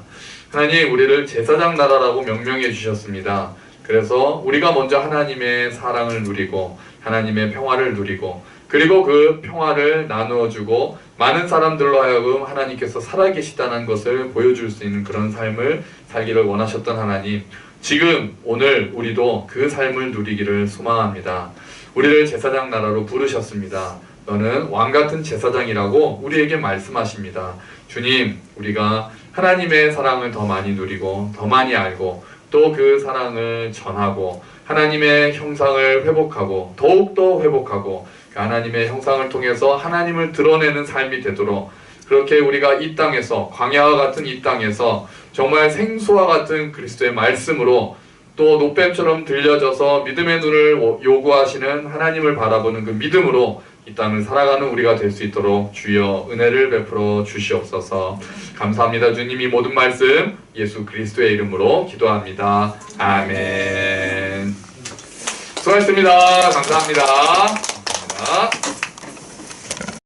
Speaker 1: 하나님, 우리를 제사장 나라라고 명명해 주셨습니다. 그래서 우리가 먼저 하나님의 사랑을 누리고 하나님의 평화를 누리고, 그리고 그 평화를 나누어주고 많은 사람들로 하여금 하나님께서 살아계시다는 것을 보여줄 수 있는 그런 삶을 살기를 원하셨던 하나님, 지금 오늘 우리도 그 삶을 누리기를 소망합니다. 우리를 제사장 나라로 부르셨습니다. 너는 왕같은 제사장이라고 우리에게 말씀하십니다. 주님, 우리가 하나님의 사랑을 더 많이 누리고 더 많이 알고 또 그 사랑을 전하고 하나님의 형상을 회복하고 더욱더 회복하고 하나님의 형상을 통해서 하나님을 드러내는 삶이 되도록, 그렇게 우리가 이 땅에서, 광야와 같은 이 땅에서 정말 생수와 같은 그리스도의 말씀으로 또 노뱀처럼 들려져서 믿음의 눈을 요구하시는 하나님을 바라보는 그 믿음으로 이 땅을 살아가는 우리가 될 수 있도록 주여 은혜를 베풀어 주시옵소서. 감사합니다. 주님, 이 모든 말씀 예수 그리스도의 이름으로 기도합니다. 아멘. 수고하셨습니다. 감사합니다. 감사합니다.